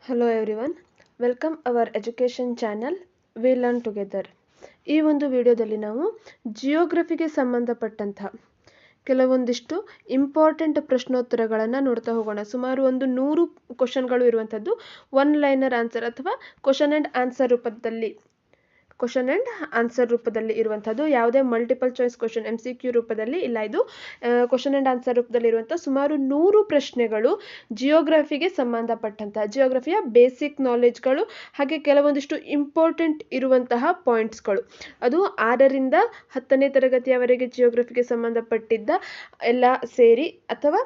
Hello everyone, welcome our education channel We Learn Together. ಈ ಒಂದು ವಿಡಿಯೋದಲ್ಲಿ ನಾವು ಜಿಯೋಗ್ರಫಿಗೆ ಸಂಬಂಧಪಟ್ಟಂತಹ ಕೆಲವೊಂದಿಷ್ಟು ಇಂಪಾರ್ಟೆಂಟ್ ಪ್ರಶ್ನೋತ್ತರಗಳನ್ನು ನೋಡ್ತಾ ಹೋಗೋಣ. ಸುಮಾರು ಒಂದು 100 ಕ್ವಶನ್ಗಳು ಇರುವಂಥದ್ದು ಒನ್ ಲೈನರ್ ಆನ್ಸರ್ ಅಥವಾ ಕ್ವಶನ್ ಆ್ಯಂಡ್ ಆನ್ಸರ್ ರೂಪದಲ್ಲಿ ಇರುವಂಥದ್ದು. ಯಾವುದೇ ಮಲ್ಟಿಪಲ್ ಚಾಯ್ಸ್ ಕ್ವಶನ್ MCQ ರೂಪದಲ್ಲಿ ಇಲ್ಲ. ಇದು ಕ್ವಶನ್ ಆ್ಯಂಡ್ ಆನ್ಸರ್ ರೂಪದಲ್ಲಿ ಇರುವಂಥ ಸುಮಾರು 100 ಪ್ರಶ್ನೆಗಳು ಜಿಯೋಗ್ರಫಿಗೆ ಸಂಬಂಧಪಟ್ಟಂತಹ ಜಿಯೋಗ್ರಫಿಯ ಬೇಸಿಕ್ ನಾಲೆಡ್ಜ್ಗಳು ಹಾಗೆ ಕೆಲವೊಂದಿಷ್ಟು ಇಂಪಾರ್ಟೆಂಟ್ ಇರುವಂತಹ ಪಾಯಿಂಟ್ಸ್ಗಳು. ಅದು 6ರಿಂದ 10ನೇ ತರಗತಿಯವರೆಗೆ ಜಿಯೋಗ್ರಫಿಗೆ ಸಂಬಂಧಪಟ್ಟಿದ್ದ ಎಲ್ಲ ಸೇರಿ ಅಥವಾ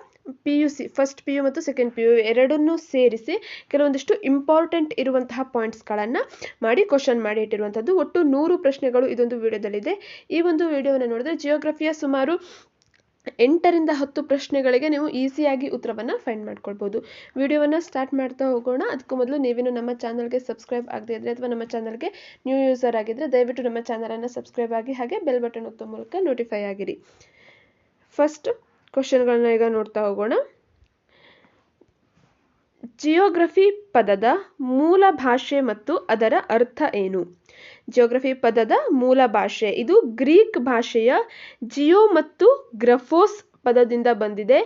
PUC ಫಸ್ಟ್ PU ಮತ್ತು ಸೆಕೆಂಡ್ PU ಎರಡನ್ನೂ ಸೇರಿಸಿ ಕೆಲವೊಂದಿಷ್ಟು ಇಂಪಾರ್ಟೆಂಟ್ ಇರುವಂತಹ ಪಾಯಿಂಟ್ಸ್ಗಳನ್ನು ಮಾಡಿ ಕ್ವಶನ್ ಮಾಡಿ ಇಟ್ಟಿರುವಂಥದ್ದು. ಒಟ್ಟು 100 ಪ್ರಶ್ನೆಗಳು ಇದೊಂದು ವಿಡಿಯೋದಲ್ಲಿದೆ. ಈ ಒಂದು ವಿಡಿಯೋವನ್ನು ನೋಡಿದ್ರೆ ಜಿಯೋಗ್ರಫಿಯ ಸುಮಾರು 8ರಿಂದ 10 ಪ್ರಶ್ನೆಗಳಿಗೆ ನೀವು ಈಸಿಯಾಗಿ ಉತ್ತರವನ್ನು ಫೈಂಡ್ ಮಾಡ್ಕೊಳ್ಬೋದು. ವಿಡಿಯೋವನ್ನು ಸ್ಟಾರ್ಟ್ ಮಾಡ್ತಾ ಹೋಗೋಣ. ಅದಕ್ಕೂ ಮೊದಲು ನೀವೇನು ನಮ್ಮ ಚಾನಲ್ಗೆ ಸಬ್ಸ್ಕ್ರೈಬ್ ಆಗದೇ ಇದ್ದರೆ ಅಥವಾ ನಮ್ಮ ಚಾನಲ್ಗೆ ನ್ಯೂ ಯೂಸರ್ ಆಗಿದ್ದರೆ ದಯವಿಟ್ಟು ನಮ್ಮ ಚಾನಲನ್ನು ಸಬ್ಸ್ಕ್ರೈಬ್ ಆಗಿ ಹಾಗೆ ಬೆಲ್ ಬಟನ್ ಒತ್ತುವ ಮೂಲಕ ನೋಟಿಫೈ ಆಗಿರಿ. ಫಸ್ಟ್ ಕ್ವಶನ್ಗಳನ್ನ ಈಗ ನೋಡ್ತಾ ಹೋಗೋಣ. ಜಿಯೋಗ್ರಫಿ ಪದದ ಮೂಲ ಭಾಷೆ ಮತ್ತು ಅದರ ಅರ್ಥ ಏನು? ಜಿಯೋಗ್ರಫಿ ಪದದ ಮೂಲ ಭಾಷೆ ಇದು ಗ್ರೀಕ್ ಭಾಷೆಯ ಜಿಯೋ ಮತ್ತು ಗ್ರಫೋಸ್ ಪದದಿಂದ ಬಂದಿದೆ.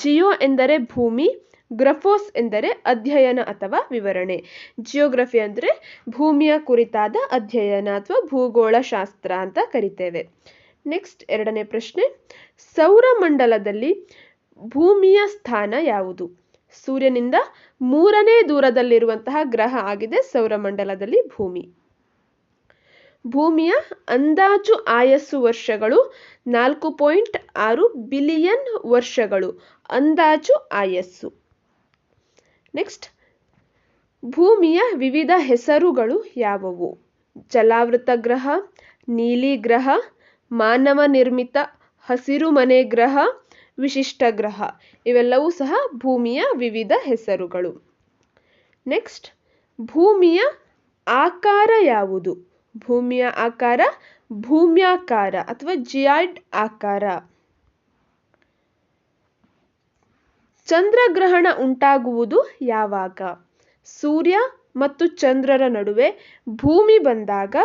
ಜಿಯೋ ಎಂದರೆ ಭೂಮಿ, ಗ್ರಫೋಸ್ ಎಂದರೆ ಅಧ್ಯಯನ ಅಥವಾ ವಿವರಣೆ. ಜಿಯೋಗ್ರಫಿ ಅಂದರೆ ಭೂಮಿಯ ಕುರಿತಾದ ಅಧ್ಯಯನ ಅಥವಾ ಭೂಗೋಳಶಾಸ್ತ್ರ ಅಂತ ಕರಿತೇವೆ. ನೆಕ್ಸ್ಟ್ 2ನೇ ಪ್ರಶ್ನೆ, ಸೌರಮಂಡಲದಲ್ಲಿ ಭೂಮಿಯ ಸ್ಥಾನ ಯಾವುದು? ಸೂರ್ಯನಿಂದ 3ನೇ ದೂರದಲ್ಲಿರುವಂತಹ ಗ್ರಹ ಆಗಿದೆ ಸೌರಮಂಡಲದಲ್ಲಿ ಭೂಮಿ. ಭೂಮಿಯ ಅಂದಾಜು ಆಯಸ್ಸು ವರ್ಷಗಳು 4.6 ಬಿಲಿಯನ್ ವರ್ಷಗಳು ಅಂದಾಜು ಆಯಸ್ಸು. ನೆಕ್ಸ್ಟ್, ಭೂಮಿಯ ವಿವಿಧ ಹೆಸರುಗಳು ಯಾವುವು? ಜಲಾವೃತ ಗ್ರಹ, ನೀಲಿ ಗ್ರಹ, ಮಾನವ ನಿರ್ಮಿತ ಹಸಿರು ಮನೆ ಗ್ರಹ, ವಿಶಿಷ್ಟ ಗ್ರಹ. ಇವೆಲ್ಲವೂ ಸಹ ಭೂಮಿಯ ವಿವಿಧ ಹೆಸರುಗಳು. ನೆಕ್ಸ್ಟ್, ಭೂಮಿಯ ಆಕಾರ ಯಾವುದು? ಭೂಮಿಯ ಆಕಾರ ಭೂಮ್ಯಾಕಾರ ಅಥವಾ ಜಿಯಾಯ್ಡ್ ಆಕಾರ. ಚಂದ್ರಗ್ರಹಣ ಉಂಟಾಗುವುದು ಯಾವಾಗ? ಸೂರ್ಯ ಮತ್ತು ಚಂದ್ರರ ನಡುವೆ ಭೂಮಿ ಬಂದಾಗ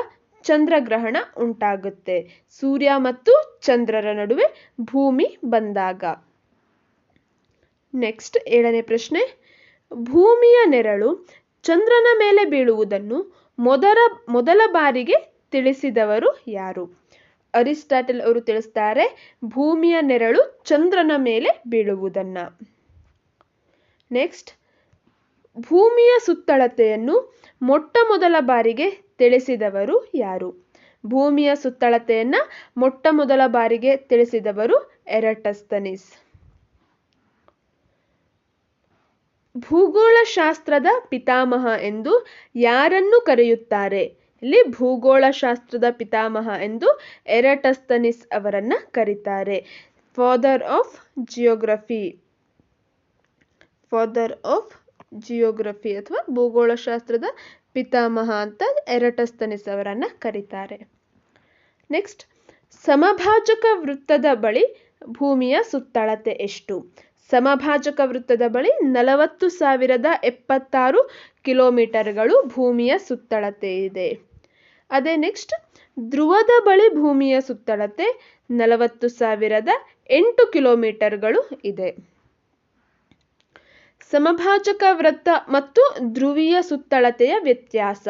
ಚಂದ್ರಗ್ರಹಣ ಉಂಟಾಗುತ್ತೆ. ಸೂರ್ಯ ಮತ್ತು ಚಂದ್ರರ ನಡುವೆ ಭೂಮಿ ಬಂದಾಗ. ನೆಕ್ಸ್ಟ್ 7ನೇ ಪ್ರಶ್ನೆ, ಭೂಮಿಯ ನೆರಳು ಚಂದ್ರನ ಮೇಲೆ ಬೀಳುವುದನ್ನು ಮೊದಲ ಬಾರಿಗೆ ತಿಳಿಸಿದವರು ಯಾರು? ಅರಿಸ್ಟಾಟಲ್ ಅವರು ತಿಳಿಸ್ತಾರೆ ಭೂಮಿಯ ನೆರಳು ಚಂದ್ರನ ಮೇಲೆ ಬೀಳುವುದನ್ನ. ನೆಕ್ಸ್ಟ್, ಭೂಮಿಯ ಸುತ್ತಳತೆಯನ್ನು ಮೊಟ್ಟ ಮೊದಲ ಬಾರಿಗೆ ತಿಳಿಸಿದವರು ಯಾರು? ಭೂಮಿಯ ಸುತ್ತಳತೆಯನ್ನ ಮೊಟ್ಟ ಮೊದಲ ಬಾರಿಗೆ ತಿಳಿಸಿದವರು ಎರಾಟೋಸ್ಥೆನೀಸ್. ಭೂಗೋಳಶಾಸ್ತ್ರದ ಪಿತಾಮಹ ಎಂದು ಯಾರನ್ನು ಕರೆಯುತ್ತಾರೆ? ಇಲ್ಲಿ ಭೂಗೋಳಶಾಸ್ತ್ರದ ಪಿತಾಮಹ ಎಂದು ಎರಾಟೋಸ್ಥೆನೀಸ್ ಅವರನ್ನ ಕರೀತಾರೆ. ಫಾದರ್ ಆಫ್ ಜಿಯೋಗ್ರಫಿ ಅಥವಾ ಭೂಗೋಳಶಾಸ್ತ್ರದ ಪಿತಾಮಹ ಅಂತ ಎರಾಟೋಸ್ಥೆನೀಸ್ ಅವರನ್ನ ಕರೀತಾರೆ. ನೆಕ್ಸ್ಟ್, ಸಮಭಾಜಕ ವೃತ್ತದ ಬಳಿ ಭೂಮಿಯ ಸುತ್ತಳತೆ ಎಷ್ಟು? ಸಮಭಾಜಕ ವೃತ್ತದ ಬಳಿ 40,076 ಕಿಲೋಮೀಟರ್ಗಳು ಭೂಮಿಯ ಸುತ್ತಳತೆ ಇದೆ. ಅದೇ ನೆಕ್ಸ್ಟ್, ಧ್ರುವದ ಬಳಿ ಭೂಮಿಯ ಸುತ್ತಳತೆ 40,008 ಕಿಲೋಮೀಟರ್ಗಳು ಇದೆ. ಸಮಭಾಜಕ ವೃತ್ತ ಮತ್ತು ಧ್ರುವೀಯ ಸುತ್ತಳತೆಯ ವ್ಯತ್ಯಾಸ.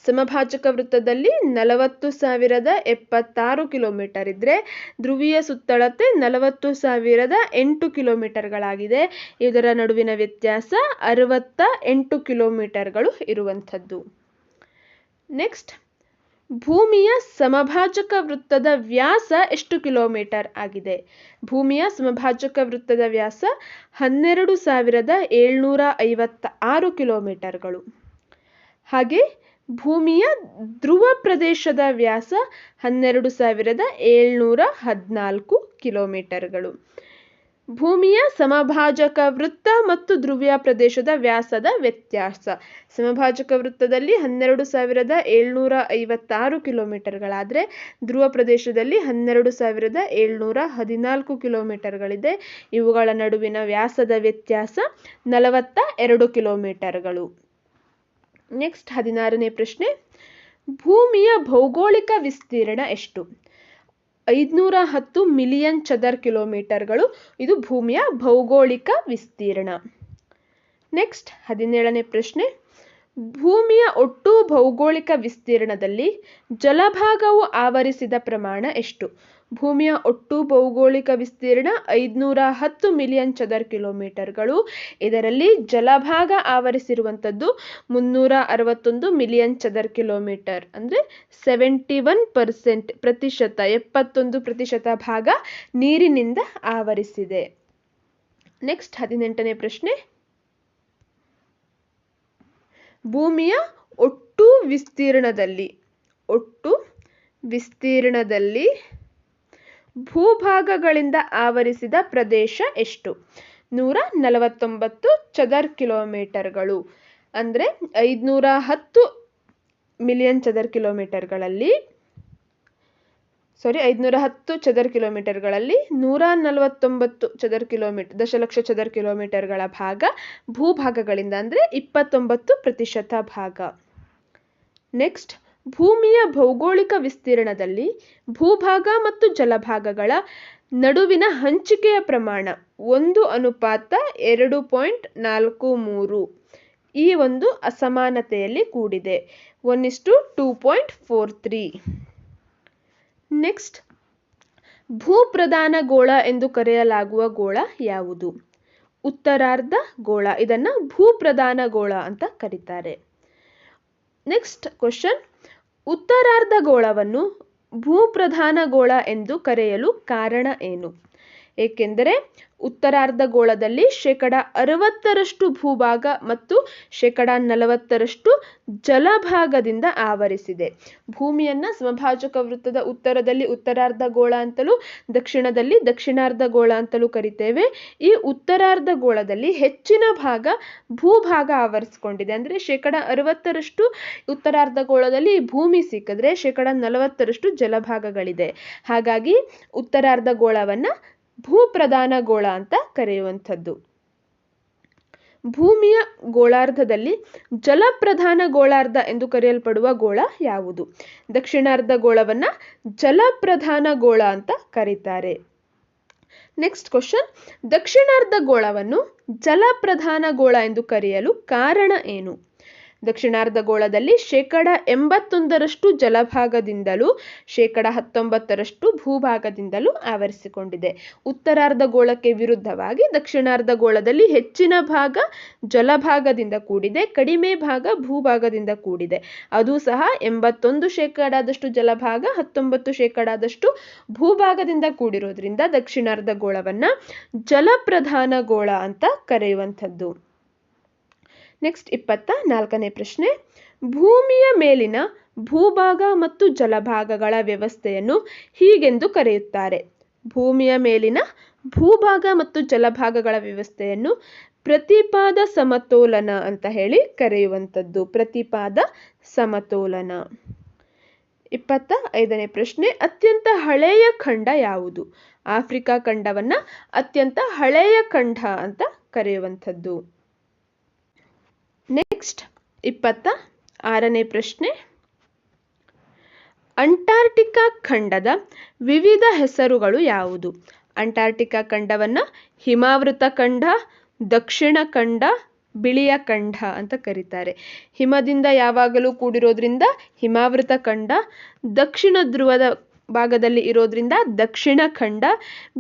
ಸಮಭಾಜಕ ವೃತ್ತದಲ್ಲಿ 40,076 ಕಿಲೋಮೀಟರ್ ಇದ್ರೆ ಧ್ರುವೀಯ ಸುತ್ತಳತೆ 40,008 ಕಿಲೋಮೀಟರ್ಗಳಾಗಿದೆ. ಇದರ ನಡುವಿನ ವ್ಯತ್ಯಾಸ 68 ಕಿಲೋಮೀಟರ್ಗಳು ಇರುವಂಥದ್ದು. ನೆಕ್ಸ್ಟ್, ಭೂಮಿಯ ಸಮಭಾಜಕ ವೃತ್ತದ ವ್ಯಾಸ ಎಷ್ಟು ಕಿಲೋಮೀಟರ್ ಆಗಿದೆ? ಭೂಮಿಯ ಸಮಭಾಜಕ ವೃತ್ತದ ವ್ಯಾಸ 12,756 ಕಿಲೋಮೀಟರ್ಗಳು. ಹಾಗೆ ಭೂಮಿಯ ಧ್ರುವ ಪ್ರದೇಶದ ವ್ಯಾಸ 12,714 ಕಿಲೋಮೀಟರ್ಗಳು. ಭೂಮಿಯ ಸಮಭಾಜಕ ವೃತ್ತ ಮತ್ತು ಧ್ರುವೀಯ ಪ್ರದೇಶದ ವ್ಯಾಸದ ವ್ಯತ್ಯಾಸ. ಸಮಭಾಜಕ ವೃತ್ತದಲ್ಲಿ 12,756 ಕಿಲೋಮೀಟರ್ಗಳಾದರೆ ಧ್ರುವ ಪ್ರದೇಶದಲ್ಲಿ 12,714 ಕಿಲೋಮೀಟರ್ಗಳಿದೆ. ಇವುಗಳ ನಡುವಿನ ವ್ಯಾಸದ ವ್ಯತ್ಯಾಸ 42 ಕಿಲೋಮೀಟರ್ಗಳು. ನೆಕ್ಸ್ಟ್ 16ನೇ ಪ್ರಶ್ನೆ, ಭೂಮಿಯ ಭೌಗೋಳಿಕ ವಿಸ್ತೀರ್ಣ ಎಷ್ಟು? 510 ಮಿಲಿಯನ್ ಚದರ್ ಕಿಲೋಮೀಟರ್ಗಳು ಇದು ಭೂಮಿಯ ಭೌಗೋಳಿಕ ವಿಸ್ತೀರ್ಣ. ನೆಕ್ಸ್ಟ್ 17ನೇ ಪ್ರಶ್ನೆ, ಭೂಮಿಯ ಒಟ್ಟು ಭೌಗೋಳಿಕ ವಿಸ್ತೀರ್ಣದಲ್ಲಿ ಜಲಭಾಗವು ಆವರಿಸಿದ ಪ್ರಮಾಣ ಎಷ್ಟು? ಭೂಮಿಯ ಒಟ್ಟು ಭೌಗೋಳಿಕ ವಿಸ್ತೀರ್ಣ 510 ಮಿಲಿಯನ್ ಚದರ್ ಕಿಲೋಮೀಟರ್ಗಳು. ಇದರಲ್ಲಿ ಜಲಭಾಗ ಆವರಿಸಿರುವಂಥದ್ದು 361 ಮಿಲಿಯನ್ ಚದರ್ ಕಿಲೋಮೀಟರ್, ಅಂದರೆ 71% ಪ್ರತಿಶತ, 71% ಭಾಗ ನೀರಿನಿಂದ ಆವರಿಸಿದೆ. ನೆಕ್ಸ್ಟ್ 18ನೇ ಪ್ರಶ್ನೆ, ಭೂಮಿಯ ಒಟ್ಟು ವಿಸ್ತೀರ್ಣದಲ್ಲಿ ಭೂಭಾಗಗಳಿಂದ ಆವರಿಸಿದ ಪ್ರದೇಶ ಎಷ್ಟು? 149 ಚದರ್ ಕಿಲೋಮೀಟರ್ಗಳು, ಅಂದರೆ 510 ಮಿಲಿಯನ್ ಚದರ್ ಕಿಲೋಮೀಟರ್ಗಳಲ್ಲಿ 510 ಚದರ್ ಕಿಲೋಮೀಟರ್ಗಳಲ್ಲಿ 149 ಚದರ್ ಕಿಲೋಮೀಟರ್, ದಶಲಕ್ಷ ಚದರ್ ಕಿಲೋಮೀಟರ್ಗಳ ಭಾಗ ಭೂಭಾಗಗಳಿಂದ, ಅಂದರೆ 29% ಭಾಗ. ನೆಕ್ಸ್ಟ್, ಭೂಮಿಯ ಭೌಗೋಳಿಕ ವಿಸ್ತೀರ್ಣದಲ್ಲಿ ಭೂಭಾಗ ಮತ್ತು ಜಲಭಾಗಗಳ ನಡುವಿನ ಹಂಚಿಕೆಯ ಪ್ರಮಾಣ 1:2.43 ಈ ಒಂದು ಅಸಮಾನತೆಯಲ್ಲಿ ಕೂಡಿದೆ, 1:2.43. ನೆಕ್ಸ್ಟ್, ಭೂಪ್ರಧಾನ ಗೋಳ ಎಂದು ಕರೆಯಲಾಗುವ ಗೋಳ ಯಾವುದು? ಉತ್ತರಾರ್ಧ ಗೋಳ, ಇದನ್ನು ಭೂಪ್ರಧಾನ ಗೋಳ ಅಂತ ಕರೀತಾರೆ. ನೆಕ್ಸ್ಟ್ ಕ್ವಶನ್, ಉತ್ತರಾರ್ಧ ಗೋಳವನ್ನು ಭೂಪ್ರಧಾನ ಗೋಳ ಎಂದು ಕರೆಯಲು ಕಾರಣ ಏನು? ಏಕೆಂದರೆ ಉತ್ತರಾರ್ಧ ಗೋಳದಲ್ಲಿ 60% ಭೂಭಾಗ ಮತ್ತು 40% ಜಲಭಾಗದಿಂದ ಆವರಿಸಿದೆ. ಭೂಮಿಯನ್ನು ಸಮಭಾಜಕ ವೃತ್ತದ ಉತ್ತರದಲ್ಲಿ ಉತ್ತರಾರ್ಧ ಗೋಳ ಅಂತಲೂ ದಕ್ಷಿಣದಲ್ಲಿ ದಕ್ಷಿಣಾರ್ಧ ಗೋಳ ಅಂತಲೂ ಕರಿತೇವೆ. ಈ ಉತ್ತರಾರ್ಧ ಗೋಳದಲ್ಲಿ ಹೆಚ್ಚಿನ ಭಾಗ ಭೂಭಾಗ ಆವರಿಸಿಕೊಂಡಿದೆ, ಅಂದರೆ 60% ಉತ್ತರಾರ್ಧ ಗೋಳದಲ್ಲಿ ಭೂಮಿ ಸಿಕ್ಕಿದ್ರೆ 40% ಜಲಭಾಗಗಳಿದೆ. ಹಾಗಾಗಿ ಉತ್ತರಾರ್ಧ ಗೋಳವನ್ನು ಭೂಪ್ರಧಾನ ಗೋಳ ಅಂತ ಕರೆಯುವಂಥದ್ದು. ಭೂಮಿಯ ಗೋಳಾರ್ಧದಲ್ಲಿ ಜಲಪ್ರಧಾನ ಗೋಳಾರ್ಧ ಎಂದು ಕರೆಯಲ್ಪಡುವ ಗೋಳ ಯಾವುದು? ದಕ್ಷಿಣಾರ್ಧ ಗೋಳವನ್ನು ಜಲಪ್ರಧಾನ ಗೋಳ ಅಂತ ಕರೀತಾರೆ. ನೆಕ್ಸ್ಟ್ ಕ್ವಶನ್, ದಕ್ಷಿಣಾರ್ಧ ಗೋಳವನ್ನು ಜಲಪ್ರಧಾನ ಗೋಳ ಎಂದು ಕರೆಯಲು ಕಾರಣ ಏನು? ದಕ್ಷಿಣಾರ್ಧ ಗೋಳದಲ್ಲಿ 81% ಜಲಭಾಗದಿಂದಲೂ 19% ಭೂಭಾಗದಿಂದಲೂ ಆವರಿಸಿಕೊಂಡಿದೆ. ಉತ್ತರಾರ್ಧ ಗೋಳಕ್ಕೆ ವಿರುದ್ಧವಾಗಿ ದಕ್ಷಿಣಾರ್ಧ ಗೋಳದಲ್ಲಿ ಹೆಚ್ಚಿನ ಭಾಗ ಜಲಭಾಗದಿಂದ ಕೂಡಿದೆ, ಕಡಿಮೆ ಭಾಗ ಭೂಭಾಗದಿಂದ ಕೂಡಿದೆ. ಅದು ಸಹ 81% ಜಲಭಾಗ, 19% ಭೂಭಾಗದಿಂದ ಕೂಡಿರೋದ್ರಿಂದ ದಕ್ಷಿಣಾರ್ಧ ಗೋಳವನ್ನು ಜಲಪ್ರಧಾನ ಗೋಳ ಅಂತ ಕರೆಯುವಂಥದ್ದು. ನೆಕ್ಸ್ಟ್ 24ನೇ ಪ್ರಶ್ನೆ, ಭೂಮಿಯ ಮೇಲಿನ ಭೂಭಾಗ ಮತ್ತು ಜಲಭಾಗಗಳ ವ್ಯವಸ್ಥೆಯನ್ನು ಹೀಗೆಂದು ಕರೆಯುತ್ತಾರೆ. ಭೂಮಿಯ ಮೇಲಿನ ಭೂಭಾಗ ಮತ್ತು ಜಲಭಾಗಗಳ ವ್ಯವಸ್ಥೆಯನ್ನು ಪ್ರತಿಪಾದ ಸಮತೋಲನ ಅಂತ ಹೇಳಿ ಕರೆಯುವಂಥದ್ದು. ಪ್ರತಿಪಾದ ಸಮತೋಲನ. 25ನೇ ಪ್ರಶ್ನೆ, ಅತ್ಯಂತ ಹಳೆಯ ಖಂಡ ಯಾವುದು? ಆಫ್ರಿಕಾ ಖಂಡವನ್ನು ಅತ್ಯಂತ ಹಳೆಯ ಖಂಡ ಅಂತ ಕರೆಯುವಂಥದ್ದು. ನೆಕ್ಸ್ಟ್ 26ನೇ ಪ್ರಶ್ನೆ, ಅಂಟಾರ್ಟಿಕಾ ಖಂಡದ ವಿವಿಧ ಹೆಸರುಗಳು ಯಾವುದು? ಅಂಟಾರ್ಟಿಕಾ ಖಂಡವನ್ನು ಹಿಮಾವೃತ ಖಂಡ, ದಕ್ಷಿಣ ಖಂಡ, ಬಿಳಿಯ ಖಂಡ ಅಂತ ಕರೀತಾರೆ. ಹಿಮದಿಂದ ಯಾವಾಗಲೂ ಕೂಡಿರೋದ್ರಿಂದ ಹಿಮಾವೃತ ಖಂಡ, ದಕ್ಷಿಣ ಧ್ರುವದ ಭಾಗದಲ್ಲಿ ಇರೋದ್ರಿಂದ ದಕ್ಷಿಣ ಖಂಡ,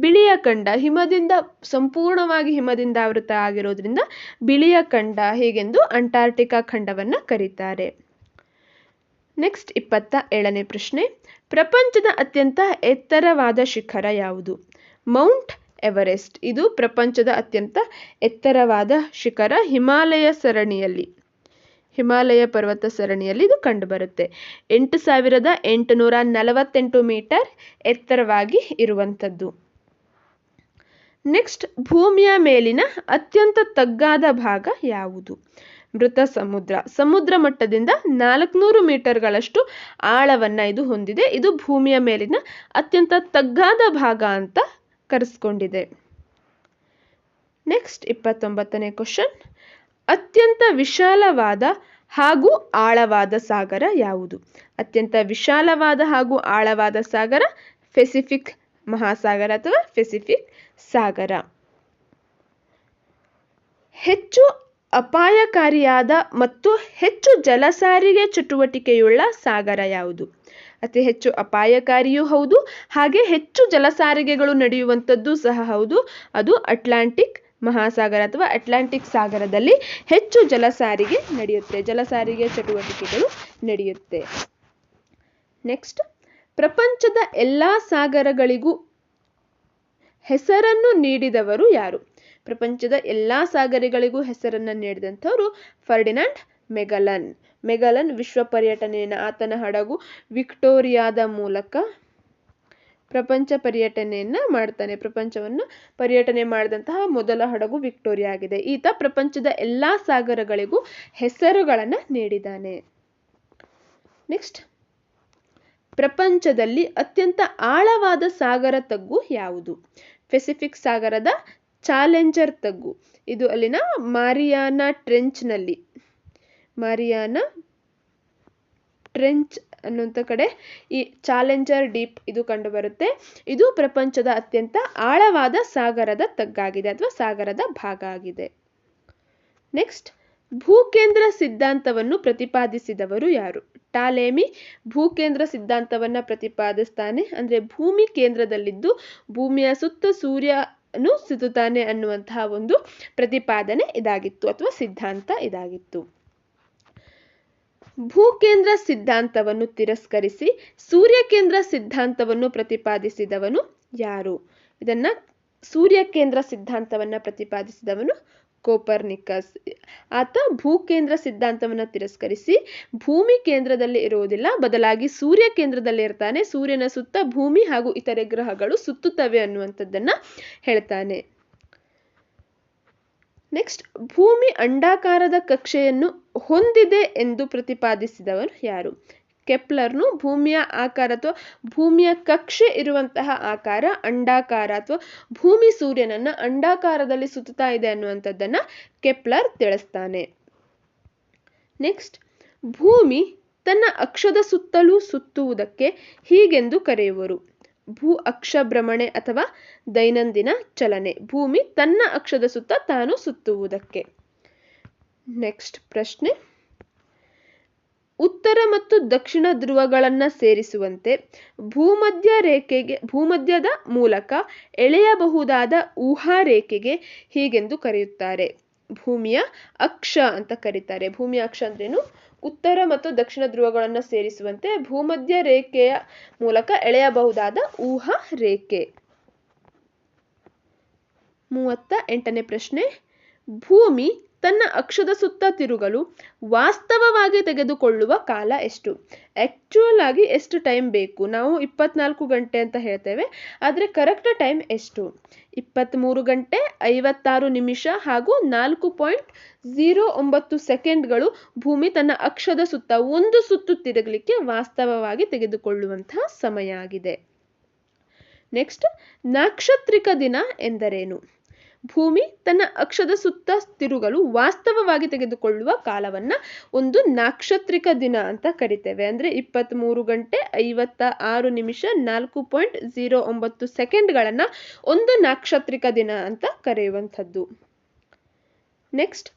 ಬಿಳಿಯ ಖಂಡ ಹಿಮದಿಂದ ಸಂಪೂರ್ಣವಾಗಿ ಹಿಮದಿಂದ ಆವೃತ ಆಗಿರೋದ್ರಿಂದ ಬಿಳಿಯ ಖಂಡ, ಹೀಗೆಂದು ಅಂಟಾರ್ಟಿಕಾ ಖಂಡವನ್ನು ಕರೀತಾರೆ. ನೆಕ್ಸ್ಟ್ 27ನೇ ಪ್ರಶ್ನೆ, ಪ್ರಪಂಚದ ಅತ್ಯಂತ ಎತ್ತರವಾದ ಶಿಖರ ಯಾವುದು? Mount Everest. ಇದು ಪ್ರಪಂಚದ ಅತ್ಯಂತ ಎತ್ತರವಾದ ಶಿಖರ. ಹಿಮಾಲಯ ಪರ್ವತ ಸರಣಿಯಲ್ಲಿ ಇದು ಕಂಡುಬರುತ್ತೆ. 8848 ಮೀಟರ್ ಎತ್ತರವಾಗಿ ಇರುವಂಥದ್ದು. ನೆಕ್ಸ್ಟ್, ಭೂಮಿಯ ಮೇಲಿನ ಅತ್ಯಂತ ತಗ್ಗಾದ ಭಾಗ ಯಾವುದು? ಮೃತ ಸಮುದ್ರ. ಸಮುದ್ರ ಮಟ್ಟದಿಂದ 400 ಮೀಟರ್ಗಳಷ್ಟು ಆಳವನ್ನು ಇದು ಹೊಂದಿದೆ. ಇದು ಭೂಮಿಯ ಮೇಲಿನ ಅತ್ಯಂತ ತಗ್ಗಾದ ಭಾಗ ಅಂತ ಕರೆಸ್ಕೊಂಡಿದೆ. ನೆಕ್ಸ್ಟ್ 29ನೇ ಕ್ವಶನ್, ಅತ್ಯಂತ ವಿಶಾಲವಾದ ಹಾಗೂ ಆಳವಾದ ಸಾಗರ ಯಾವುದು? ಅತ್ಯಂತ ವಿಶಾಲವಾದ ಹಾಗೂ ಆಳವಾದ ಸಾಗರ ಪೆಸಿಫಿಕ್ ಮಹಾಸಾಗರ ಅಥವಾ ಪೆಸಿಫಿಕ್ ಸಾಗರ. ಹೆಚ್ಚು ಅಪಾಯಕಾರಿಯಾದ ಮತ್ತು ಹೆಚ್ಚು ಜಲಸಾರಿಗೆ ಚಟುವಟಿಕೆಯುಳ್ಳ ಸಾಗರ ಯಾವುದು? ಅತಿ ಹೆಚ್ಚು ಅಪಾಯಕಾರಿಯೂ ಹೌದು, ಹಾಗೆ ಹೆಚ್ಚು ಜಲಸಾರಿಗೆಗಳು ನಡೆಯುವಂಥದ್ದು ಸಹ ಹೌದು. ಅದು ಅಟ್ಲಾಂಟಿಕ್ ಮಹಾಸಾಗರ ಅಥವಾ ಅಟ್ಲಾಂಟಿಕ್ ಸಾಗರದಲ್ಲಿ ಹೆಚ್ಚು ಜಲಸಾರಿಗೆ ನಡೆಯುತ್ತೆ, ಜಲಸಾರಿಗೆ ಚಟುವಟಿಕೆಗಳು ನಡೆಯುತ್ತೆ. ನೆಕ್ಸ್ಟ್, ಪ್ರಪಂಚದ ಎಲ್ಲಾ ಸಾಗರಗಳಿಗೂ ಹೆಸರನ್ನು ನೀಡಿದವರು ಯಾರು? ಪ್ರಪಂಚದ ಎಲ್ಲಾ ಸಾಗರಗಳಿಗೂ ಹೆಸರನ್ನು ನೀಡಿದಂಥವರು ಫರ್ಡಿನಾಂಡ್ ಮೆಗಲನ್. ಮೆಗಲನ್ ವಿಶ್ವ ಪರ್ಯಟನೆಯನ್ನು, ಆತನ ಹಡಗು ವಿಕ್ಟೋರಿಯಾದ ಮೂಲಕ ಪ್ರಪಂಚ ಪರ್ಯಟನೆಯನ್ನ ಮಾಡ್ತಾನೆ. ಪ್ರಪಂಚವನ್ನು ಪರ್ಯಟನೆ ಮಾಡಿದಂತಹ ಮೊದಲ ಹಡಗು ವಿಕ್ಟೋರಿಯಾ ಆಗಿದೆ. ಈತ ಪ್ರಪಂಚದ ಎಲ್ಲಾ ಸಾಗರಗಳಿಗೂ ಹೆಸರುಗಳನ್ನು ನೀಡಿದ್ದಾನೆ. ನೆಕ್ಸ್ಟ್, ಪ್ರಪಂಚದಲ್ಲಿ ಅತ್ಯಂತ ಆಳವಾದ ಸಾಗರ ತಗ್ಗು ಯಾವುದು? ಪೆಸಿಫಿಕ್ ಸಾಗರದ ಚಾಲೆಂಜರ್ ತಗ್ಗು. ಇದು ಅಲ್ಲಿನ ಮಾರಿಯಾನಾ ಟ್ರೆಂಚ್ನಲ್ಲಿ, ಮಾರಿಯಾನಾ ಟ್ರೆಂಚ್ ಅನ್ನುವಂಥ ಕಡೆ ಈ ಚಾಲೆಂಜರ್ ಡೀಪ್ ಇದು ಕಂಡುಬರುತ್ತೆ. ಇದು ಪ್ರಪಂಚದ ಅತ್ಯಂತ ಆಳವಾದ ಸಾಗರದ ತಗ್ಗಾಗಿದೆ ಅಥವಾ ಸಾಗರದ ಭಾಗ ಆಗಿದೆ. ನೆಕ್ಸ್ಟ್, ಭೂಕೇಂದ್ರ ಸಿದ್ಧಾಂತವನ್ನು ಪ್ರತಿಪಾದಿಸಿದವರು ಯಾರು? ಟಾಲೆಮಿ ಭೂಕೇಂದ್ರ ಸಿದ್ಧಾಂತವನ್ನ ಪ್ರತಿಪಾದಿಸ್ತಾನೆ. ಅಂದ್ರೆ ಭೂಮಿ ಕೇಂದ್ರದಲ್ಲಿದ್ದು ಭೂಮಿಯ ಸುತ್ತ ಸೂರ್ಯನು ಸುತ್ತುತ್ತಾನೆ ಅನ್ನುವಂತಹ ಒಂದು ಪ್ರತಿಪಾದನೆ ಇದಾಗಿತ್ತು ಅಥವಾ ಸಿದ್ಧಾಂತ ಇದಾಗಿತ್ತು. ಭೂಕೇಂದ್ರ ಸಿದ್ಧಾಂತವನ್ನು ತಿರಸ್ಕರಿಸಿ ಸೂರ್ಯಕೇಂದ್ರ ಸಿದ್ಧಾಂತವನ್ನು ಪ್ರತಿಪಾದಿಸಿದವನು ಯಾರು? ಇದನ್ನ ಸೂರ್ಯಕೇಂದ್ರ ಸಿದ್ಧಾಂತವನ್ನ ಪ್ರತಿಪಾದಿಸಿದವನು ಕೋಪರ್ನಿಕಸ್. ಆತ ಭೂಕೇಂದ್ರ ಸಿದ್ಧಾಂತವನ್ನು ತಿರಸ್ಕರಿಸಿ ಭೂಮಿ ಕೇಂದ್ರದಲ್ಲಿ ಇರುವುದಿಲ್ಲ, ಬದಲಾಗಿ ಸೂರ್ಯ ಕೇಂದ್ರದಲ್ಲಿ ಇರ್ತಾನೆ, ಸೂರ್ಯನ ಸುತ್ತ ಭೂಮಿ ಹಾಗೂ ಇತರೆ ಗ್ರಹಗಳು ಸುತ್ತುತ್ತವೆ ಅನ್ನುವಂಥದ್ದನ್ನ ಹೇಳ್ತಾನೆ. ನೆಕ್ಸ್ಟ್, ಭೂಮಿ ಅಂಡಾಕಾರದ ಕಕ್ಷೆಯನ್ನು ಹೊಂದಿದೆ ಎಂದು ಪ್ರತಿಪಾದಿಸಿದವನು ಯಾರು? ಕೆಪ್ಲರ್ನು ಭೂಮಿಯ ಆಕಾರ ಅಥವಾ ಭೂಮಿಯ ಕಕ್ಷೆ ಇರುವಂತಹ ಆಕಾರ ಅಂಡಾಕಾರ ಅಥವಾ ಭೂಮಿ ಸೂರ್ಯನನ್ನ ಅಂಡಾಕಾರದಲ್ಲಿ ಸುತ್ತುತ್ತಾ ಇದೆ ಅನ್ನುವಂಥದ್ದನ್ನ ಕೆಪ್ಲರ್ ತಿಳಿಸ್ತಾನೆ. ನೆಕ್ಸ್ಟ್, ಭೂಮಿ ತನ್ನ ಅಕ್ಷದ ಸುತ್ತಲೂ ಸುತ್ತುವುದಕ್ಕೆ ಹೀಗೆಂದು ಕರೆಯುವರು. ಭೂ ಅಕ್ಷ ಭ್ರಮಣೆ ಅಥವಾ ದೈನಂದಿನ ಚಲನೆ. ಭೂಮಿ ತನ್ನ ಅಕ್ಷದ ಸುತ್ತ ತಾನು ಸುತ್ತುವುದಕ್ಕೆ. ನೆಕ್ಸ್ಟ್ ಪ್ರಶ್ನೆ, ಉತ್ತರ ಮತ್ತು ದಕ್ಷಿಣ ಧ್ರುವಗಳನ್ನ ಸೇರಿಸುವಂತೆ ಭೂಮಧ್ಯದ ಮೂಲಕ ಎಳೆಯಬಹುದಾದ ಊಹಾ ರೇಖೆಗೆ ಹೀಗೆಂದು ಕರೆಯುತ್ತಾರೆ. ಭೂಮಿಯ ಅಕ್ಷ ಅಂತ ಕರೀತಾರೆ. ಭೂಮಿಯ ಅಕ್ಷ ಅಂದ್ರೇನು? ಉತ್ತರ ಮತ್ತು ದಕ್ಷಿಣ ಧ್ರುವಗಳನ್ನು ಸೇರಿಸುವಂತೆ ಭೂಮಧ್ಯ ರೇಖೆಯ ಮೂಲಕ ಎಳೆಯಬಹುದಾದ ಊಹಾ ರೇಖೆ. 38ನೇ ಪ್ರಶ್ನೆ, ಭೂಮಿ ತನ್ನ ಅಕ್ಷದ ಸುತ್ತ ತಿರುಗಲು ವಾಸ್ತವವಾಗಿ ತೆಗೆದುಕೊಳ್ಳುವ ಕಾಲ ಎಷ್ಟು? ಆಕ್ಚುಯಲ್ ಆಗಿ ಎಷ್ಟು ಟೈಮ್ ಬೇಕು? ನಾವು 24 ಗಂಟೆ ಅಂತ ಹೇಳ್ತೇವೆ, ಆದರೆ ಕರೆಕ್ಟ್ ಟೈಮ್ ಎಷ್ಟು? 23 ಗಂಟೆ 56 ನಿಮಿಷ ಹಾಗೂ 4.09 ಸೆಕೆಂಡ್ಗಳು ಭೂಮಿ ತನ್ನ ಅಕ್ಷದ ಸುತ್ತ ಒಂದು ಸುತ್ತು ತಿರುಗಲಿಕ್ಕೆ ವಾಸ್ತವವಾಗಿ ತೆಗೆದುಕೊಳ್ಳುವಂತಹ ಸಮಯ ಆಗಿದೆ. ನೆಕ್ಸ್ಟ್, ನಾಕ್ಷತ್ರಿಕ ದಿನ ಎಂದರೇನು? ಭೂಮಿ ತನ್ನ ಅಕ್ಷದ ಸುತ್ತ ತಿರುಗಲು ವಾಸ್ತವವಾಗಿ ತೆಗೆದುಕೊಳ್ಳುವ ಕಾಲವನ್ನ ಒಂದು ನಾಕ್ಷತ್ರಿಕ ದಿನ ಅಂತ ಕರಿತೇವೆ. ಅಂದ್ರೆ 23 ಗಂಟೆ 56 ನಿಮಿಷ 4.09 ಸೆಕೆಂಡ್ಗಳನ್ನ ಒಂದು ನಾಕ್ಷತ್ರಿಕ ದಿನ ಅಂತ ಕರೆಯುವಂಥದ್ದು. ನೆಕ್ಸ್ಟ್,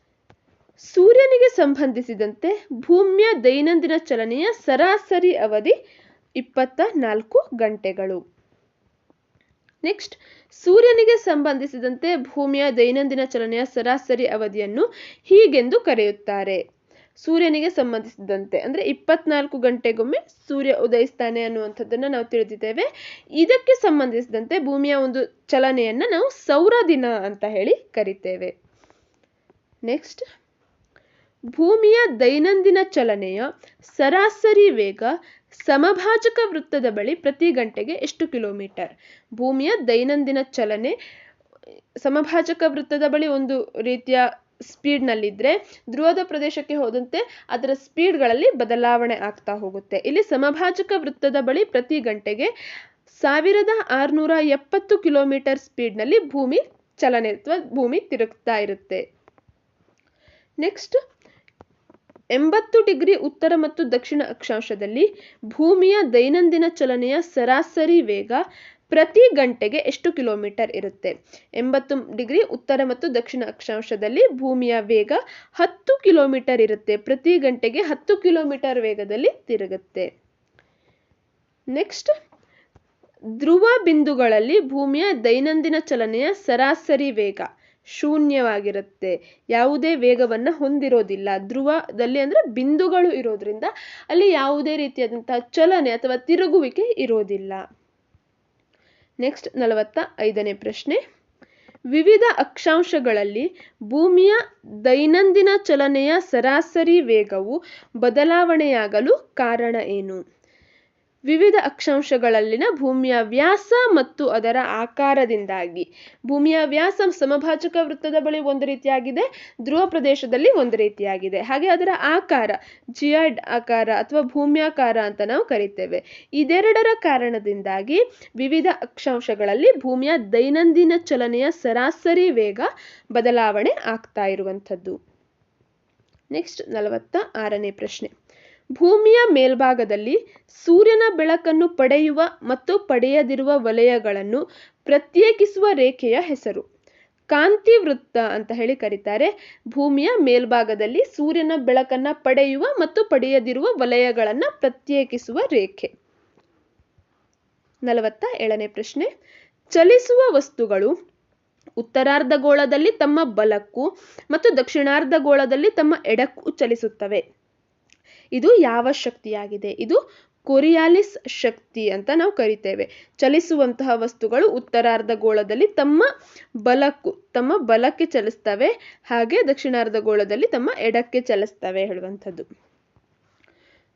ಸೂರ್ಯನಿಗೆ ಸಂಬಂಧಿಸಿದಂತೆ ಭೂಮಿಯ ದೈನಂದಿನ ಚಲನೆಯ ಸರಾಸರಿ ಅವಧಿ 24 ಗಂಟೆಗಳು. ನೆಕ್ಸ್ಟ್, ಸೂರ್ಯನಿಗೆ ಸಂಬಂಧಿಸಿದಂತೆ ಭೂಮಿಯ ದೈನಂದಿನ ಚಲನೆಯ ಸರಾಸರಿ ಅವಧಿಯನ್ನು ಹೀಗೆಂದು ಕರೆಯುತ್ತಾರೆ. ಸೂರ್ಯನಿಗೆ ಸಂಬಂಧಿಸಿದಂತೆ ಅಂದ್ರೆ 24 ಗಂಟೆಗೊಮ್ಮೆ ಸೂರ್ಯ ಉದಯಿಸ್ತಾನೆ ಅನ್ನುವಂಥದ್ದನ್ನ ನಾವು ತಿಳಿದಿದ್ದೇವೆ. ಇದಕ್ಕೆ ಸಂಬಂಧಿಸಿದಂತೆ ಭೂಮಿಯ ಒಂದು ಚಲನೆಯನ್ನ ನಾವು ಸೌರ ದಿನ ಅಂತ ಹೇಳಿ ಕರಿತೇವೆ. ನೆಕ್ಸ್ಟ್, ಭೂಮಿಯ ದೈನಂದಿನ ಚಲನೆಯ ಸರಾಸರಿ ವೇಗ ಸಮಭಾಜಕ ವೃತ್ತದ ಬಳಿ ಪ್ರತಿ ಗಂಟೆಗೆ ಎಷ್ಟು ಕಿಲೋಮೀಟರ್? ಭೂಮಿಯ ದೈನಂದಿನ ಚಲನೆ ಸಮಭಾಜಕ ವೃತ್ತದ ಬಳಿ ಒಂದು ರೀತಿಯ ಸ್ಪೀಡ್ನಲ್ಲಿದ್ದರೆ ಧ್ರುವದ ಪ್ರದೇಶಕ್ಕೆ ಹೋದಂತೆ ಅದರ ಸ್ಪೀಡ್ಗಳಲ್ಲಿ ಬದಲಾವಣೆ ಆಗ್ತಾ ಹೋಗುತ್ತೆ. ಇಲ್ಲಿ ಸಮಭಾಜಕ ವೃತ್ತದ ಬಳಿ ಪ್ರತಿ ಗಂಟೆಗೆ 1670 ಕಿಲೋಮೀಟರ್ ಸ್ಪೀಡ್ನಲ್ಲಿ ಭೂಮಿ ಚಲನೆ ಅಥವಾ ಭೂಮಿ ತಿರುಗ್ತಾ ಇರುತ್ತೆ. ನೆಕ್ಸ್ಟ್, 80 ಡಿಗ್ರಿ ಉತ್ತರ ಮತ್ತು ದಕ್ಷಿಣ ಅಕ್ಷಾಂಶದಲ್ಲಿ ಭೂಮಿಯ ದೈನಂದಿನ ಚಲನೆಯ ಸರಾಸರಿ ವೇಗ ಪ್ರತಿ ಗಂಟೆಗೆ ಎಷ್ಟು ಕಿಲೋಮೀಟರ್ ಇರುತ್ತೆ? 80 ಡಿಗ್ರಿ ಉತ್ತರ ಮತ್ತು ದಕ್ಷಿಣ ಅಕ್ಷಾಂಶದಲ್ಲಿ ಭೂಮಿಯ ವೇಗ 10 ಕಿಲೋಮೀಟರ್ ಇರುತ್ತೆ. ಪ್ರತಿ ಗಂಟೆಗೆ 10 ಕಿಲೋಮೀಟರ್ ವೇಗದಲ್ಲಿ ತಿರುಗುತ್ತೆ. ನೆಕ್ಸ್ಟ್, ಧ್ರುವ ಬಿಂದುಗಳಲ್ಲಿ ಭೂಮಿಯ ದೈನಂದಿನ ಚಲನೆಯ ಸರಾಸರಿ ವೇಗ ಶೂನ್ಯವಾಗಿರುತ್ತೆ. ಯಾವುದೇ ವೇಗವನ್ನು ಹೊಂದಿರೋದಿಲ್ಲ. ಧ್ರುವದಲ್ಲಿ ಅಂದರೆ ಬಿಂದುಗಳು ಇರೋದ್ರಿಂದ ಅಲ್ಲಿ ಯಾವುದೇ ರೀತಿಯಾದಂತಹ ಚಲನೆ ಅಥವಾ ತಿರುಗುವಿಕೆ ಇರೋದಿಲ್ಲ. ನೆಕ್ಸ್ಟ್ 45ನೇ ಪ್ರಶ್ನೆ. ವಿವಿಧ ಅಕ್ಷಾಂಶಗಳಲ್ಲಿ ಭೂಮಿಯ ದೈನಂದಿನ ಚಲನೆಯ ಸರಾಸರಿ ವೇಗವು ಬದಲಾವಣೆಯಾಗಲು ಕಾರಣ ಏನು? ವಿವಿಧ ಅಕ್ಷಾಂಶಗಳಲ್ಲಿನ ಭೂಮಿಯ ವ್ಯಾಸ ಮತ್ತು ಅದರ ಆಕಾರದಿಂದಾಗಿ. ಭೂಮಿಯ ವ್ಯಾಸ ಸಮಭಾಜಕ ವೃತ್ತದ ಬಳಿ ಒಂದು ರೀತಿಯಾಗಿದೆ, ಧ್ರುವ ಪ್ರದೇಶದಲ್ಲಿ ಒಂದು ರೀತಿಯಾಗಿದೆ. ಹಾಗೆ ಅದರ ಆಕಾರ ಜಿಯಾಯ್ಡ್ ಆಕಾರ ಅಥವಾ ಭೂಮ್ಯಾಕಾರ ಅಂತ ನಾವು ಕರಿತೇವೆ. ಇದೆರಡರ ಕಾರಣದಿಂದಾಗಿ ವಿವಿಧ ಅಕ್ಷಾಂಶಗಳಲ್ಲಿ ಭೂಮಿಯ ದೈನಂದಿನ ಚಲನೆಯ ಸರಾಸರಿ ವೇಗ ಬದಲಾವಣೆ ಆಗ್ತಾ ಇರುವಂಥದ್ದು. ನೆಕ್ಸ್ಟ್ 46ನೇ ಪ್ರಶ್ನೆ. ಭೂಮಿಯ ಮೇಲ್ಭಾಗದಲ್ಲಿ ಸೂರ್ಯನ ಬೆಳಕನ್ನು ಪಡೆಯುವ ಮತ್ತು ಪಡೆಯದಿರುವ ವಲಯಗಳನ್ನು ಪ್ರತ್ಯೇಕಿಸುವ ರೇಖೆಯ ಹೆಸರು? ಕಾಂತಿ ವೃತ್ತ ಅಂತ ಹೇಳಿ ಕರೀತಾರೆ. ಭೂಮಿಯ ಮೇಲ್ಭಾಗದಲ್ಲಿ ಸೂರ್ಯನ ಬೆಳಕನ್ನ ಪಡೆಯುವ ಮತ್ತು ಪಡೆಯದಿರುವ ವಲಯಗಳನ್ನ ಪ್ರತ್ಯೇಕಿಸುವ ರೇಖೆ. 47ನೇ ಪ್ರಶ್ನೆ. ಚಲಿಸುವ ವಸ್ತುಗಳು ಉತ್ತರಾರ್ಧಗೋಳದಲ್ಲಿ ತಮ್ಮ ಬಲಕ್ಕೂ ಮತ್ತು ದಕ್ಷಿಣಾರ್ಧಗೋಳದಲ್ಲಿ ತಮ್ಮ ಎಡಕ್ಕೂ ಚಲಿಸುತ್ತವೆ. ಇದು ಯಾವ ಶಕ್ತಿಯಾಗಿದೆ? ಇದು ಕೊರಿಯಾಲಿಸ್ ಶಕ್ತಿ ಅಂತ ನಾವು ಕರಿತೇವೆ. ಚಲಿಸುವಂತಹ ವಸ್ತುಗಳು ಉತ್ತರಾರ್ಧಗೋಳದಲ್ಲಿ ತಮ್ಮ ಬಲಕ್ಕೆ ಚಲಿಸ್ತವೆ, ಹಾಗೆ ದಕ್ಷಿಣಾರ್ಧಗೋಳದಲ್ಲಿ ತಮ್ಮ ಎಡಕ್ಕೆ ಚಲಿಸ್ತವೆ ಹೇಳುವಂಥದ್ದು.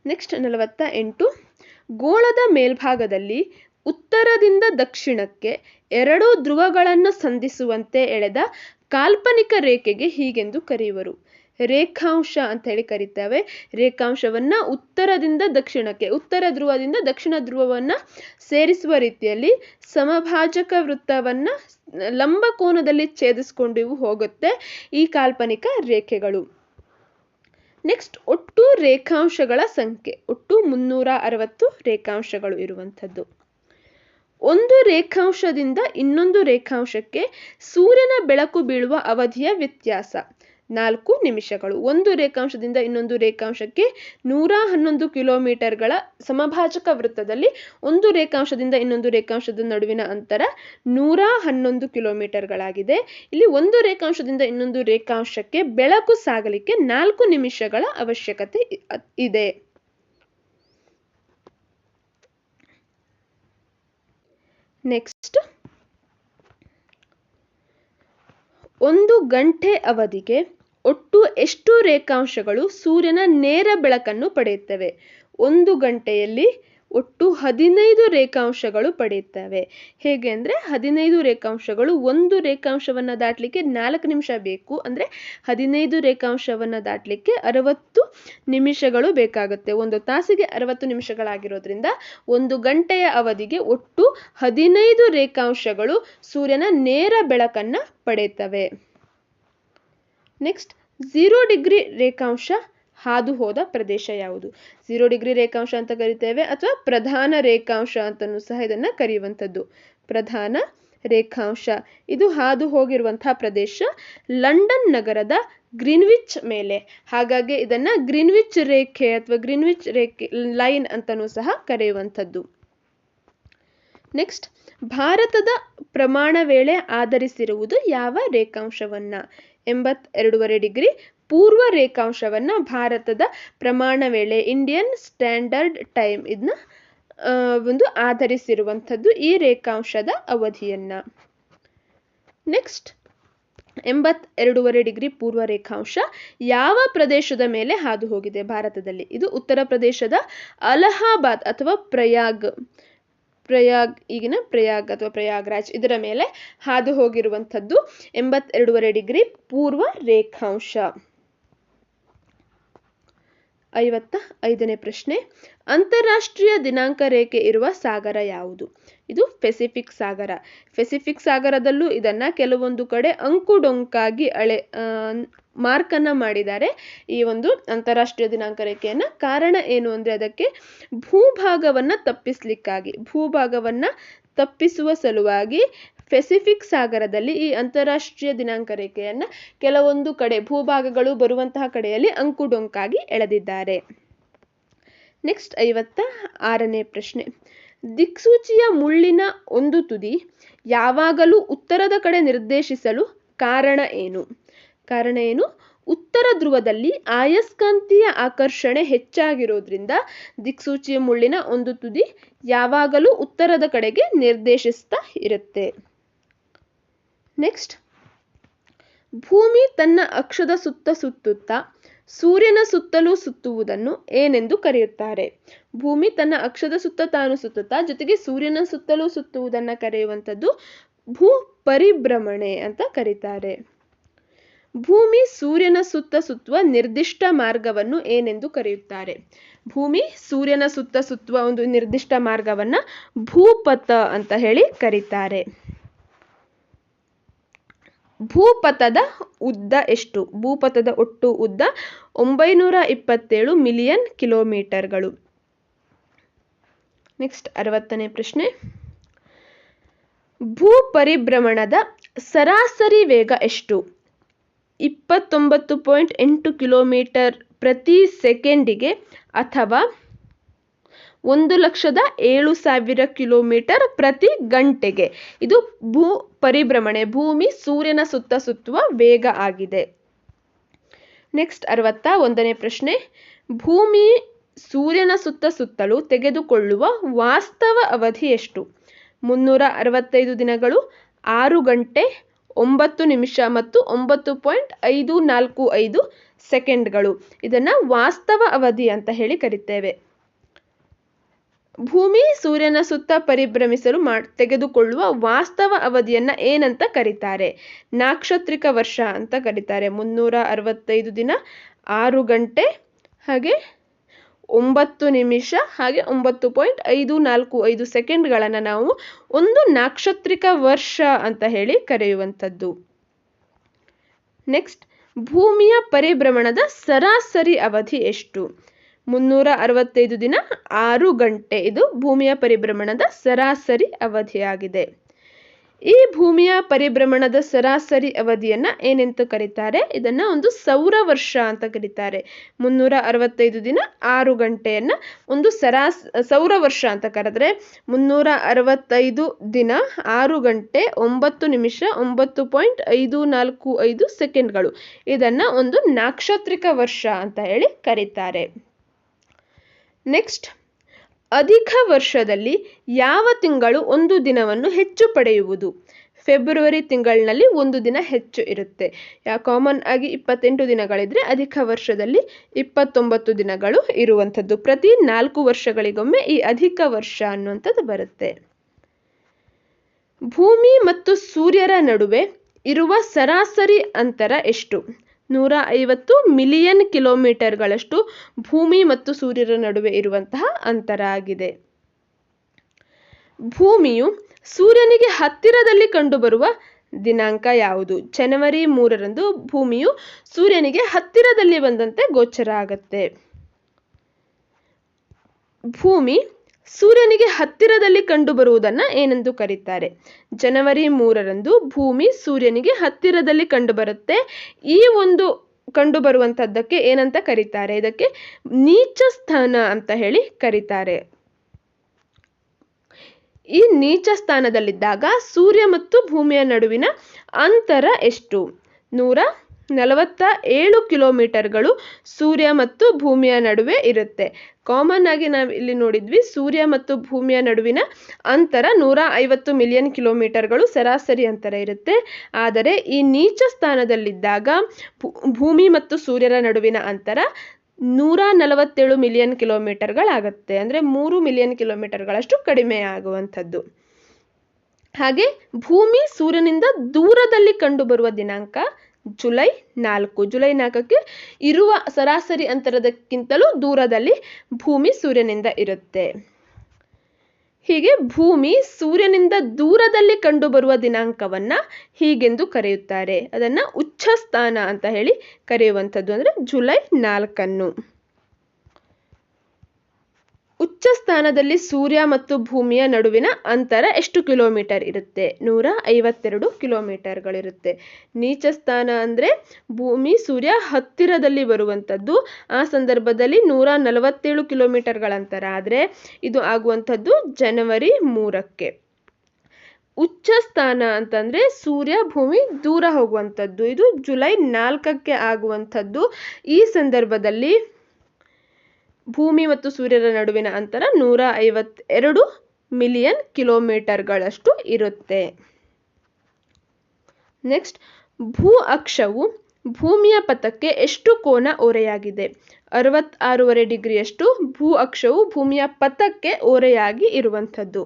ನೆಕ್ಸ್ಟ್ 48. ಗೋಳದ ಮೇಲ್ಭಾಗದಲ್ಲಿ ಉತ್ತರದಿಂದ ದಕ್ಷಿಣಕ್ಕೆ ಎರಡು ಧ್ರುವಗಳನ್ನು ಸಂಧಿಸುವಂತೆ ಎಳೆದ ಕಾಲ್ಪನಿಕ ರೇಖೆಗೆ ಹೀಗೆಂದು ಕರೆಯುವರು. ರೇಖಾಂಶ ಅಂತ ಹೇಳಿ ಕರಿತೇವೆ. ರೇಖಾಂಶವನ್ನ ಉತ್ತರದಿಂದ ದಕ್ಷಿಣಕ್ಕೆ, ಉತ್ತರ ಧ್ರುವದಿಂದ ದಕ್ಷಿಣ ಧ್ರುವವನ್ನ ಸೇರಿಸುವ ರೀತಿಯಲ್ಲಿ ಸಮಭಾಜಕ ವೃತ್ತವನ್ನ ಲಂಬ ಕೋನದಲ್ಲಿ ಛೇದಿಸಿಕೊಂಡು ಹೋಗುತ್ತೆ ಈ ಕಾಲ್ಪನಿಕ ರೇಖೆಗಳು. ನೆಕ್ಸ್ಟ್, ಒಟ್ಟು ರೇಖಾಂಶಗಳ ಸಂಖ್ಯೆ. ಒಟ್ಟು 360 ರೇಖಾಂಶಗಳು ಇರುವಂಥದ್ದು. ಒಂದು ರೇಖಾಂಶದಿಂದ ಇನ್ನೊಂದು ರೇಖಾಂಶಕ್ಕೆ ಸೂರ್ಯನ ಬೆಳಕು ಬೀಳುವ ಅವಧಿಯ ವ್ಯತ್ಯಾಸ 4 ನಿಮಿಷಗಳು. ಒಂದು ರೇಖಾಂಶದಿಂದ ಇನ್ನೊಂದು ರೇಖಾಂಶಕ್ಕೆ 111 ಕಿಲೋಮೀಟರ್ಗಳ ಸಮಭಾಜಕ ವೃತ್ತದಲ್ಲಿ ಒಂದು ರೇಖಾಂಶದಿಂದ ಇನ್ನೊಂದು ರೇಖಾಂಶದ ನಡುವಿನ ಅಂತರ 111 ಕಿಲೋಮೀಟರ್ಗಳಾಗಿದೆ. ಇಲ್ಲಿ ಒಂದು ರೇಖಾಂಶದಿಂದ ಇನ್ನೊಂದು ರೇಖಾಂಶಕ್ಕೆ ಬೆಳಕು ಸಾಗಲಿಕ್ಕೆ 4 ನಿಮಿಷಗಳ ಅವಶ್ಯಕತೆ ಇದೆ. ನೆಕ್ಸ್ಟ್, ಒಂದು ಗಂಟೆ ಅವಧಿಗೆ ಒಟ್ಟು ಎಷ್ಟು ರೇಖಾಂಶಗಳು ಸೂರ್ಯನ ನೇರ ಬೆಳಕನ್ನು ಪಡೆಯುತ್ತವೆ? ಒಂದು ಗಂಟೆಯಲ್ಲಿ ಒಟ್ಟು 15 ರೇಖಾಂಶಗಳು ಪಡೆಯುತ್ತವೆ. ಹೇಗೆ ಅಂದರೆ 15 ರೇಖಾಂಶಗಳು ಒಂದು ರೇಖಾಂಶವನ್ನು ದಾಟಲಿಕ್ಕೆ 4 ನಿಮಿಷ ಬೇಕು. ಅಂದರೆ 15 ರೇಖಾಂಶವನ್ನು ದಾಟಲಿಕ್ಕೆ 60 ನಿಮಿಷಗಳು ಬೇಕಾಗುತ್ತೆ. ಒಂದು ತಾಸಿಗೆ 60 ನಿಮಿಷಗಳಾಗಿರೋದ್ರಿಂದ ಒಂದು ಗಂಟೆಯ ಅವಧಿಗೆ ಒಟ್ಟು 15 ರೇಖಾಂಶಗಳು ಸೂರ್ಯನ ನೇರ ಬೆಳಕನ್ನು ಪಡೆಯುತ್ತವೆ. ನೆಕ್ಸ್ಟ್, 0 ಡಿಗ್ರಿ ರೇಖಾಂಶ ಹಾದು ಹೋದ ಪ್ರದೇಶ ಯಾವುದು? 0 ಡಿಗ್ರಿ ರೇಖಾಂಶ ಅಂತ ಕರಿತೇವೆ ಅಥವಾ ಪ್ರಧಾನ ರೇಖಾಂಶ ಅಂತಲೂ ಸಹ ಇದನ್ನು ಕರೆಯುವಂಥದ್ದು. ಪ್ರಧಾನ ರೇಖಾಂಶ ಇದು ಹಾದು ಹೋಗಿರುವಂತಹ ಪ್ರದೇಶ ಲಂಡನ್ ನಗರದ ಗ್ರೀನ್ವಿಚ್ ಮೇಲೆ. ಹಾಗಾಗಿ ಇದನ್ನ ಗ್ರೀನ್ವಿಚ್ ರೇಖೆ ಅಥವಾ ಗ್ರೀನ್ವಿಚ್ ರೇಖೆ ಲೈನ್ ಅಂತಲೂ ಸಹ ಕರೆಯುವಂಥದ್ದು. ನೆಕ್ಸ್ಟ್, ಭಾರತದ ಪ್ರಮಾಣ ವೇಳೆ ಆಧರಿಸಿರುವುದು ಯಾವ ರೇಖಾಂಶವನ್ನ? 82.5 ಡಿಗ್ರಿ ಪೂರ್ವ ರೇಖಾಂಶವನ್ನ ಭಾರತದ ಪ್ರಮಾಣ ವೇಳೆ ಇಂಡಿಯನ್ ಸ್ಟ್ಯಾಂಡರ್ಡ್ ಟೈಮ್ ಇದನ್ನ ಒಂದು ಆಧರಿಸಿರುವಂಥದ್ದು ಈ ರೇಖಾಂಶದ ಅವಧಿಯನ್ನ. ನೆಕ್ಸ್ಟ್, 82.5 ಡಿಗ್ರಿ ಪೂರ್ವ ರೇಖಾಂಶ ಯಾವ ಪ್ರದೇಶದ ಮೇಲೆ ಹಾದು ಹೋಗಿದೆ ಭಾರತದಲ್ಲಿ? ಇದು ಉತ್ತರ ಪ್ರದೇಶದ ಅಲಹಾಬಾದ್ ಅಥವಾ ಪ್ರಯಾಗ್, ಈಗಿನ ಪ್ರಯಾಗ್ ಅಥವಾ ಪ್ರಯಾಗ್ರಾಜ್ ಇದರ ಮೇಲೆ ಹಾದು ಹೋಗಿರುವಂಥದ್ದು 82.5 ಡಿಗ್ರಿ ಪೂರ್ವ ರೇಖಾಂಶ. 55ನೇ ಪ್ರಶ್ನೆ. ಅಂತಾರಾಷ್ಟ್ರೀಯ ದಿನಾಂಕ ರೇಖೆ ಇರುವ ಸಾಗರ ಯಾವುದು? ಇದು ಪೆಸಿಫಿಕ್ ಸಾಗರ. ಪೆಸಿಫಿಕ್ ಸಾಗರದಲ್ಲೂ ಇದನ್ನ ಕೆಲವೊಂದು ಕಡೆ ಅಂಕುಡೊಂಕಾಗಿ ಮಾರ್ಕನ್ನು ಮಾಡಿದ್ದಾರೆ ಈ ಒಂದು ಅಂತಾರಾಷ್ಟ್ರೀಯ ದಿನಾಂಕ ರೇಖೆಯನ್ನು. ಕಾರಣ ಏನು ಅಂದರೆ ಅದಕ್ಕೆ ಭೂಭಾಗವನ್ನು ತಪ್ಪಿಸುವ ಸಲುವಾಗಿ ಪೆಸಿಫಿಕ್ ಸಾಗರದಲ್ಲಿ ಈ ಅಂತಾರಾಷ್ಟ್ರೀಯ ದಿನಾಂಕ ರೇಖೆಯನ್ನು ಕೆಲವೊಂದು ಕಡೆ ಭೂಭಾಗಗಳು ಬರುವಂತಹ ಕಡೆಯಲ್ಲಿ ಅಂಕುಡೊಂಕಾಗಿ ಎಳೆದಿದ್ದಾರೆ. ನೆಕ್ಸ್ಟ್ 56ನೇ ಪ್ರಶ್ನೆ. ದಿಕ್ಸೂಚಿಯ ಮುಳ್ಳಿನ ಒಂದು ತುದಿ ಯಾವಾಗಲೂ ಉತ್ತರದ ಕಡೆ ನಿರ್ದೇಶಿಸಲು ಕಾರಣ ಏನು? ಉತ್ತರ ಧ್ರುವದಲ್ಲಿ ಆಯಸ್ಕಾಂತೀಯ ಆಕರ್ಷಣೆ ಹೆಚ್ಚಾಗಿರೋದ್ರಿಂದ ದಿಕ್ಸೂಚಿಯ ಮುಳ್ಳಿನ ಒಂದು ತುದಿ ಯಾವಾಗಲೂ ಉತ್ತರದ ಕಡೆಗೆ ನಿರ್ದೇಶಿಸ್ತಾ ಇರುತ್ತೆ. ನೆಕ್ಸ್ಟ್, ಭೂಮಿ ತನ್ನ ಅಕ್ಷದ ಸುತ್ತ ಸುತ್ತುತ್ತಾ ಸೂರ್ಯನ ಸುತ್ತಲೂ ಸುತ್ತುವುದನ್ನು ಏನೆಂದು ಕರೆಯುತ್ತಾರೆ? ಭೂಮಿ ತನ್ನ ಅಕ್ಷದ ಸುತ್ತ ತಾನು ಸುತ್ತುತ್ತಾ ಜೊತೆಗೆ ಸೂರ್ಯನ ಸುತ್ತಲೂ ಸುತ್ತುವುದನ್ನು ಕರೆಯುವಂಥದ್ದು ಭೂ ಪರಿಭ್ರಮಣೆ ಅಂತ ಕರೀತಾರೆ. ಭೂಮಿ ಸೂರ್ಯನ ಸುತ್ತ ಸುತ್ತುವ ನಿರ್ದಿಷ್ಟ ಮಾರ್ಗವನ್ನು ಏನೆಂದು ಕರೆಯುತ್ತಾರೆ? ಭೂಮಿ ಸೂರ್ಯನ ಸುತ್ತ ಸುತ್ತುವ ಒಂದು ನಿರ್ದಿಷ್ಟ ಮಾರ್ಗವನ್ನು ಭೂಪಥ ಅಂತ ಹೇಳಿ ಕರೀತಾರೆ. ಭೂಪಥದ ಉದ್ದ ಎಷ್ಟು? ಭೂಪಥದ ಒಟ್ಟು ಉದ್ದ 927 ಮಿಲಿಯನ್ ಕಿಲೋಮೀಟರ್ಗಳು. ನೆಕ್ಸ್ಟ್ 60ನೇ ಪ್ರಶ್ನೆ. ಭೂ ಪರಿಭ್ರಮಣದ ಸರಾಸರಿ ವೇಗ ಎಷ್ಟು? 29.8 ಕಿಲೋಮೀಟರ್ ಪ್ರತಿ ಸೆಕೆಂಡಿಗೆ ಅಥವಾ 1,07,000 ಕಿಲೋಮೀಟರ್ ಪ್ರತಿ ಗಂಟೆಗೆ. ಇದು ಭೂ ಪರಿಭ್ರಮಣೆ, ಭೂಮಿ ಸೂರ್ಯನ ಸುತ್ತ ಸುತ್ತುವ ವೇಗ ಆಗಿದೆ. ನೆಕ್ಸ್ಟ್ 61ನೇ ಪ್ರಶ್ನೆ. ಭೂಮಿ ಸೂರ್ಯನ ಸುತ್ತ ಸುತ್ತಲೂ ತೆಗೆದುಕೊಳ್ಳುವ ವಾಸ್ತವ ಅವಧಿ ಎಷ್ಟು? 365 ದಿನಗಳು, 6 ಗಂಟೆ, 9 ನಿಮಿಷ ಮತ್ತು 9.545 ಸೆಕೆಂಡ್ಗಳು. ಇದನ್ನು ವಾಸ್ತವ ಅವಧಿ ಅಂತ ಹೇಳಿ ಕರಿತೇವೆ. ಭೂಮಿ ಸೂರ್ಯನ ಸುತ್ತ ಪರಿಭ್ರಮಿಸಲು ತೆಗೆದುಕೊಳ್ಳುವ ವಾಸ್ತವ ಅವಧಿಯನ್ನು ಏನಂತ ಕರೀತಾರೆ? ನಾಕ್ಷತ್ರಿಕ ವರ್ಷ ಅಂತ ಕರೀತಾರೆ. 365 ದಿನ, 6 ಗಂಟೆ, ಹಾಗೆ 9 ನಿಮಿಷ, ಹಾಗೆ 9.545 ಸೆಕೆಂಡ್ಗಳನ್ನು ನಾವು ಒಂದು ನಾಕ್ಷತ್ರಿಕ ವರ್ಷ ಅಂತ ಹೇಳಿ ಕರೆಯುವಂಥದ್ದು. ನೆಕ್ಸ್ಟ್, ಭೂಮಿಯ ಪರಿಭ್ರಮಣದ ಸರಾಸರಿ ಅವಧಿ ಎಷ್ಟು? 365 ದಿನ, 6 ಗಂಟೆ. ಇದು ಭೂಮಿಯ ಪರಿಭ್ರಮಣದ ಸರಾಸರಿ ಅವಧಿಯಾಗಿದೆ. ಈ ಭೂಮಿಯ ಪರಿಭ್ರಮಣದ ಸರಾಸರಿ ಅವಧಿಯನ್ನು ಏನೆಂತ ಕರೀತಾರೆ? ಇದನ್ನು ಒಂದು ಸೌರ ವರ್ಷ ಅಂತ ಕರೀತಾರೆ. 365 ದಿನ, 6 ಗಂಟೆಯನ್ನು ಒಂದು ಸೌರ ವರ್ಷ ಅಂತ ಕರೆದ್ರೆ 365 ದಿನ, 6 ಗಂಟೆ, 9 ನಿಮಿಷ, 9.545 ಸೆಕೆಂಡ್ಗಳು. ಇದನ್ನು ಒಂದು ನಾಕ್ಷತ್ರಿಕ ವರ್ಷ ಅಂತ ಹೇಳಿ ಕರೀತಾರೆ. ನೆಕ್ಸ್ಟ್, ಅಧಿಕ ವರ್ಷದಲ್ಲಿ ಯಾವ ತಿಂಗಳು ಒಂದು ದಿನವನ್ನು ಹೆಚ್ಚು ಪಡೆಯುವುದು? ಫೆಬ್ರವರಿ ತಿಂಗಳಿನಲ್ಲಿ ಒಂದು ದಿನ ಹೆಚ್ಚು ಇರುತ್ತೆ. ಕಾಮನ್ ಆಗಿ 28 ದಿನಗಳಿದ್ರೆ ಅಧಿಕ ವರ್ಷದಲ್ಲಿ 29 ದಿನಗಳು ಇರುವಂಥದ್ದು. ಪ್ರತಿ 4 ವರ್ಷಗಳಿಗೊಮ್ಮೆ ಈ ಅಧಿಕ ವರ್ಷ ಅನ್ನುವಂಥದ್ದು ಬರುತ್ತೆ. ಭೂಮಿ ಮತ್ತು ಸೂರ್ಯರ ನಡುವೆ ಇರುವ ಸರಾಸರಿ ಅಂತರ ಎಷ್ಟು? 150 ಮಿಲಿಯನ್ ಕಿಲೋಮೀಟರ್ಗಳಷ್ಟು ಭೂಮಿ ಮತ್ತು ಸೂರ್ಯರ ನಡುವೆ ಇರುವಂತಹ ಅಂತರ ಆಗಿದೆ. ಭೂಮಿಯು ಸೂರ್ಯನಿಗೆ ಹತ್ತಿರದಲ್ಲಿ ಕಂಡುಬರುವ ದಿನಾಂಕ ಯಾವುದು? ಜನವರಿ 3ರಂದು ಭೂಮಿಯು ಸೂರ್ಯನಿಗೆ ಹತ್ತಿರದಲ್ಲಿ ಬಂದಂತೆ ಗೋಚರ ಆಗುತ್ತೆ. ಭೂಮಿ ಸೂರ್ಯನಿಗೆ ಹತ್ತಿರದಲ್ಲಿ ಕಂಡುಬರುವುದನ್ನು ಏನೆಂದು ಕರೀತಾರೆ? ಜನವರಿ 3ರಂದು ಭೂಮಿ ಸೂರ್ಯನಿಗೆ ಹತ್ತಿರದಲ್ಲಿ ಕಂಡುಬರುತ್ತೆ. ಈ ಒಂದು ಕಂಡುಬರುವಂಥದ್ದಕ್ಕೆ ಏನಂತ ಕರೀತಾರೆ? ಇದಕ್ಕೆ ನೀಚ ಸ್ಥಾನ ಅಂತ ಹೇಳಿ ಕರೀತಾರೆ. ಈ ನೀಚ ಸ್ಥಾನದಲ್ಲಿದ್ದಾಗ ಸೂರ್ಯ ಮತ್ತು ಭೂಮಿಯ ನಡುವಿನ ಅಂತರ ಎಷ್ಟು? 147 ಕಿಲೋಮೀಟರ್ಗಳು ಸೂರ್ಯ ಮತ್ತು ಭೂಮಿಯ ನಡುವೆ ಇರುತ್ತೆ. ಕಾಮನ್ ಆಗಿ ನಾವು ಇಲ್ಲಿ ನೋಡಿದ್ವಿ, ಸೂರ್ಯ ಮತ್ತು ಭೂಮಿಯ ನಡುವಿನ ಅಂತರ 150 ಮಿಲಿಯನ್ ಕಿಲೋಮೀಟರ್ಗಳು ಸರಾಸರಿ ಅಂತರ ಇರುತ್ತೆ. ಆದರೆ ಈ ನೀಚ ಸ್ಥಾನದಲ್ಲಿದ್ದಾಗ ಭೂಮಿ ಮತ್ತು ಸೂರ್ಯರ ನಡುವಿನ ಅಂತರ 147 ಮಿಲಿಯನ್ ಕಿಲೋಮೀಟರ್ಗಳಾಗುತ್ತೆ. ಅಂದರೆ 3 ಮಿಲಿಯನ್ ಕಿಲೋಮೀಟರ್ಗಳಷ್ಟು ಕಡಿಮೆ ಆಗುವಂಥದ್ದು. ಹಾಗೆ ಭೂಮಿ ಸೂರ್ಯನಿಂದ ದೂರದಲ್ಲಿ ಕಂಡುಬರುವ ದಿನಾಂಕ ಜುಲೈ 4. ಜುಲೈ 4ಕ್ಕೆ ಇರುವ ಸರಾಸರಿ ಅಂತರದಕ್ಕಿಂತಲೂ ದೂರದಲ್ಲಿ ಭೂಮಿ ಸೂರ್ಯನಿಂದ ಇರುತ್ತೆ. ಹೀಗೆ ಭೂಮಿ ಸೂರ್ಯನಿಂದ ದೂರದಲ್ಲಿ ಕಂಡುಬರುವ ದಿನಾಂಕವನ್ನ ಹೀಗೆಂದು ಕರೆಯುತ್ತಾರೆ. ಅದನ್ನ ಉಚ್ಚ ಸ್ಥಾನ ಅಂತ ಹೇಳಿ ಕರೆಯುವಂಥದ್ದು. ಅಂದ್ರೆ ಜುಲೈ 4. ಉಚ್ಚ ಸ್ಥಾನದಲ್ಲಿ ಸೂರ್ಯ ಮತ್ತು ಭೂಮಿಯ ನಡುವಿನ ಅಂತರ ಎಷ್ಟು ಕಿಲೋಮೀಟರ್ ಇರುತ್ತೆ? 152 ಕಿಲೋಮೀಟರ್ಗಳಿರುತ್ತೆ. ನೀಚ ಸ್ಥಾನ ಅಂದ್ರೆ ಭೂಮಿ ಸೂರ್ಯ ಹತ್ತಿರದಲ್ಲಿ ಬರುವಂಥದ್ದು. ಆ ಸಂದರ್ಭದಲ್ಲಿ 147 ಕಿಲೋಮೀಟರ್ಗಳ ಅಂತರ. ಆದರೆ ಇದು ಆಗುವಂಥದ್ದು ಜನವರಿ 3. ಉಚ್ಚ ಸ್ಥಾನ ಅಂತಂದ್ರೆ ಸೂರ್ಯ ಭೂಮಿ ದೂರ ಹೋಗುವಂಥದ್ದು. ಇದು ಜುಲೈ 4 ಆಗುವಂಥದ್ದು. ಈ ಸಂದರ್ಭದಲ್ಲಿ ಭೂಮಿ ಮತ್ತು ಸೂರ್ಯರ ನಡುವಿನ ಅಂತರ 152 ಮಿಲಿಯನ್ ಕಿಲೋಮೀಟರ್ಗಳಷ್ಟು ಇರುತ್ತೆ. ನೆಕ್ಸ್ಟ್, ಭೂ ಅಕ್ಷವು ಭೂಮಿಯ ಪಥಕ್ಕೆ ಎಷ್ಟು ಕೋನ ಓರೆಯಾಗಿದೆ? 66.5 ಡಿಗ್ರಿಯಷ್ಟು ಭೂ ಅಕ್ಷವು ಭೂಮಿಯ ಪಥಕ್ಕೆ ಓರೆಯಾಗಿ ಇರುವಂಥದ್ದು.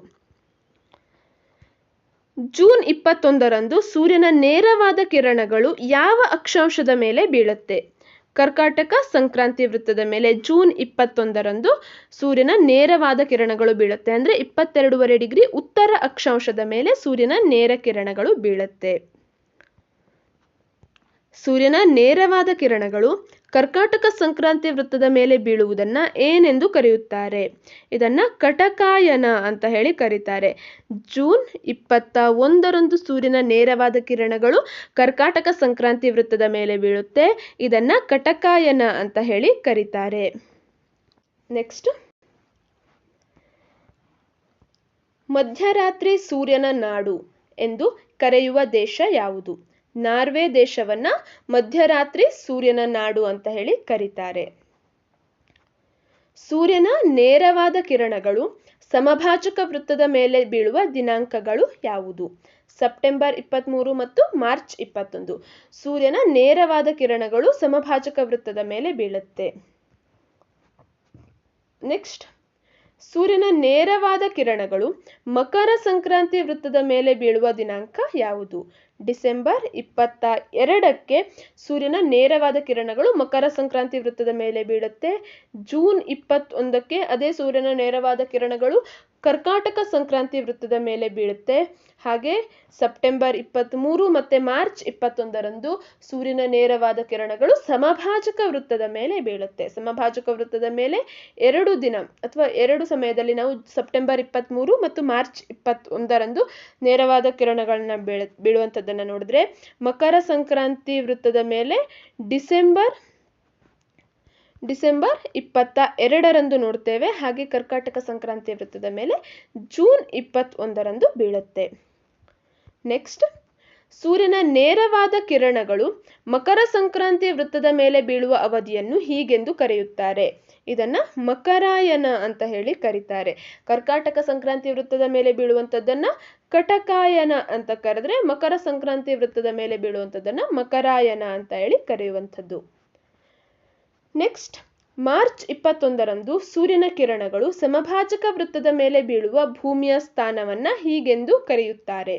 ಜೂನ್ 21 ಸೂರ್ಯನ ನೇರವಾದ ಕಿರಣಗಳು ಯಾವ ಅಕ್ಷಾಂಶದ ಮೇಲೆ ಬೀಳುತ್ತೆ? ಕರ್ಕಾಟಕ ಸಂಕ್ರಾಂತಿ ವೃತ್ತದ ಮೇಲೆ ಜೂನ್ 21 ಸೂರ್ಯನ ನೇರವಾದ ಕಿರಣಗಳು ಬೀಳುತ್ತೆ. ಅಂದ್ರೆ 22.5 ಡಿಗ್ರಿ ಉತ್ತರ ಅಕ್ಷಾಂಶದ ಮೇಲೆ ಸೂರ್ಯನ ನೇರ ಕಿರಣಗಳು ಬೀಳುತ್ತೆ. ಸೂರ್ಯನ ನೇರವಾದ ಕಿರಣಗಳು ಕರ್ಕಾಟಕ ಸಂಕ್ರಾಂತಿ ವೃತ್ತದ ಮೇಲೆ ಬೀಳುವುದನ್ನ ಏನೆಂದು ಕರೆಯುತ್ತಾರೆ? ಇದನ್ನ ಕಟಕಾಯನ ಅಂತ ಹೇಳಿ ಕರೀತಾರೆ. ಜೂನ್ 21 ಸೂರ್ಯನ ನೇರವಾದ ಕಿರಣಗಳು ಕರ್ಕಾಟಕ ಸಂಕ್ರಾಂತಿ ವೃತ್ತದ ಮೇಲೆ ಬೀಳುತ್ತೆ. ಇದನ್ನ ಕಟಕಾಯನ ಅಂತ ಹೇಳಿ ಕರೀತಾರೆ. ನೆಕ್ಸ್ಟ್, ಮಧ್ಯರಾತ್ರಿ ಸೂರ್ಯನ ನಾಡು ಎಂದು ಕರೆಯುವ ದೇಶ ಯಾವುದು? ನಾರ್ವೆ ದೇಶವನ್ನ ಮಧ್ಯರಾತ್ರಿ ಸೂರ್ಯನ ನಾಡು ಅಂತ ಹೇಳಿ ಕರೀತಾರೆ. ಸೂರ್ಯನ ನೇರವಾದ ಕಿರಣಗಳು ಸಮಭಾಜಕ ವೃತ್ತದ ಮೇಲೆ ಬೀಳುವ ದಿನಾಂಕಗಳು ಯಾವುದು? ಸೆಪ್ಟೆಂಬರ್ 23 ಮತ್ತು ಮಾರ್ಚ್ 21. ಸೂರ್ಯನ ನೇರವಾದ ಕಿರಣಗಳು ಸಮಭಾಜಕ ವೃತ್ತದ ಮೇಲೆ ಬೀಳುತ್ತೆ. ನೆಕ್ಸ್ಟ್, ಸೂರ್ಯನ ನೇರವಾದ ಕಿರಣಗಳು ಮಕರ ಸಂಕ್ರಾಂತಿ ವೃತ್ತದ ಮೇಲೆ ಬೀಳುವ ದಿನಾಂಕ ಯಾವುದು? ಡಿಸೆಂಬರ್ 22 ಸೂರ್ಯನ ನೇರವಾದ ಕಿರಣಗಳು ಮಕರ ಸಂಕ್ರಾಂತಿ ವೃತ್ತದ ಮೇಲೆ ಬೀಳುತ್ತೆ. ಜೂನ್ 21 ಅದೇ ಸೂರ್ಯನ ನೇರವಾದ ಕಿರಣಗಳು ಕರ್ಕಾಟಕ ಸಂಕ್ರಾಂತಿ ವೃತ್ತದ ಮೇಲೆ ಬೀಳುತ್ತೆ. ಹಾಗೆ ಸೆಪ್ಟೆಂಬರ್ 23 ಮತ್ತೆ ಮಾರ್ಚ್ 21 ಸೂರ್ಯನ ನೇರವಾದ ಕಿರಣಗಳು ಸಮಭಾಜಕ ವೃತ್ತದ ಮೇಲೆ ಬೀಳುತ್ತೆ. ಸಮಭಾಜಕ ವೃತ್ತದ ಮೇಲೆ 2 ದಿನ ಅಥವಾ 2 ಸಮಯದಲ್ಲಿ ನಾವು ಸೆಪ್ಟೆಂಬರ್ 23 ಮತ್ತು ಮಾರ್ಚ್ 21 ನೇರವಾದ ಕಿರಣಗಳನ್ನ ಬೀಳುವಂಥದ್ದನ್ನ ನೋಡಿದ್ರೆ, ಮಕರ ಸಂಕ್ರಾಂತಿ ವೃತ್ತದ ಮೇಲೆ ಡಿಸೆಂಬರ್ 22 ನೋಡ್ತೇವೆ. ಹಾಗೆ ಕರ್ಕಾಟಕ ಸಂಕ್ರಾಂತಿ ವೃತ್ತದ ಮೇಲೆ ಜೂನ್ 21 ಬೀಳುತ್ತೆ. ನೆಕ್ಸ್ಟ್, ಸೂರ್ಯನ ನೇರವಾದ ಕಿರಣಗಳು ಮಕರ ಸಂಕ್ರಾಂತಿ ವೃತ್ತದ ಮೇಲೆ ಬೀಳುವ ಅವಧಿಯನ್ನು ಹೀಗೆಂದು ಕರೆಯುತ್ತಾರೆ. ಇದನ್ನ ಮಕರಾಯನ ಅಂತ ಹೇಳಿ ಕರೀತಾರೆ. ಕರ್ಕಾಟಕ ಸಂಕ್ರಾಂತಿ ವೃತ್ತದ ಮೇಲೆ ಬೀಳುವಂಥದ್ದನ್ನ ಕಟಕಾಯನ ಅಂತ ಕರೆದ್ರೆ, ಮಕರ ಸಂಕ್ರಾಂತಿ ವೃತ್ತದ ಮೇಲೆ ಬೀಳುವಂಥದ್ದನ್ನ ಮಕರಾಯನ ಅಂತ ಹೇಳಿ ಕರೆಯುವಂಥದ್ದು. ನೆಕ್ಸ್ಟ್, ಮಾರ್ಚ್ 21 ಸೂರ್ಯನ ಕಿರಣಗಳು ಸಮಭಾಜಕ ವೃತ್ತದ ಮೇಲೆ ಬೀಳುವ ಭೂಮಿಯ ಸ್ಥಾನವನ್ನ ಹೀಗೆಂದು ಕರೆಯುತ್ತಾರೆ.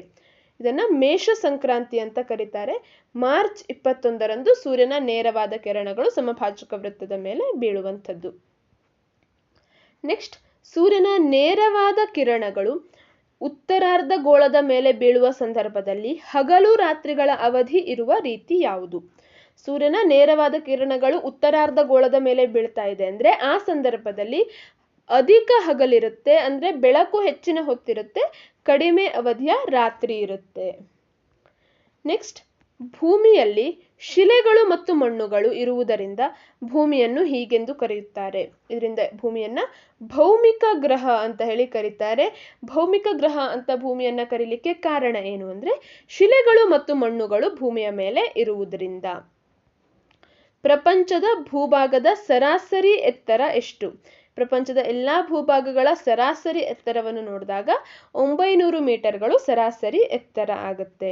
ಇದನ್ನ ಮೇಷ ಸಂಕ್ರಾಂತಿ ಅಂತ ಕರೀತಾರೆ. ಮಾರ್ಚ್ 21 ಸೂರ್ಯನ ನೇರವಾದ ಕಿರಣಗಳು ಸಮಭಾಜಕ ವೃತ್ತದ ಮೇಲೆ ಬೀಳುವಂಥದ್ದು. ನೆಕ್ಸ್ಟ್, ಸೂರ್ಯನ ನೇರವಾದ ಕಿರಣಗಳು ಉತ್ತರಾರ್ಧಗೋಳದ ಮೇಲೆ ಬೀಳುವ ಸಂದರ್ಭದಲ್ಲಿ ಹಗಲು ರಾತ್ರಿಗಳ ಅವಧಿ ಇರುವ ರೀತಿ ಯಾವುದು? ಸೂರ್ಯನ ನೇರವಾದ ಕಿರಣಗಳು ಉತ್ತರಾರ್ಧಗೋಳದ ಮೇಲೆ ಬೀಳ್ತಾ ಇದೆ ಅಂದ್ರೆ ಆ ಸಂದರ್ಭದಲ್ಲಿ ಅಧಿಕ ಹಗಲಿರುತ್ತೆ, ಅಂದ್ರೆ ಬೆಳಕು ಹೆಚ್ಚಿನ ಹೊತ್ತಿರುತ್ತೆ, ಕಡಿಮೆ ಅವಧಿಯ ರಾತ್ರಿ ಇರುತ್ತೆ. ನೆಕ್ಸ್ಟ್, ಭೂಮಿಯಲ್ಲಿ ಶಿಲೆಗಳು ಮತ್ತು ಮಣ್ಣುಗಳು ಇರುವುದರಿಂದ ಭೂಮಿಯನ್ನು ಹೀಗೆಂದು ಕರೆಯುತ್ತಾರೆ. ಇದರಿಂದ ಭೂಮಿಯನ್ನ ಭೌಮಿಕ ಗ್ರಹ ಅಂತ ಹೇಳಿ ಕರೀತಾರೆ. ಭೌಮಿಕ ಗ್ರಹ ಅಂತ ಭೂಮಿಯನ್ನ ಕರೀಲಿಕ್ಕೆ ಕಾರಣ ಏನು ಅಂದ್ರೆ ಶಿಲೆಗಳು ಮತ್ತು ಮಣ್ಣುಗಳು ಭೂಮಿಯ ಮೇಲೆ ಇರುವುದರಿಂದ. ಪ್ರಪಂಚದ ಭೂಭಾಗದ ಸರಾಸರಿ ಎತ್ತರ ಎಷ್ಟು? ಪ್ರಪಂಚದ ಎಲ್ಲಾ ಭೂಭಾಗಗಳ ಸರಾಸರಿ ಎತ್ತರವನ್ನು ನೋಡಿದಾಗ 900 ಮೀಟರ್ಗಳು ಸರಾಸರಿ ಎತ್ತರ ಆಗುತ್ತೆ.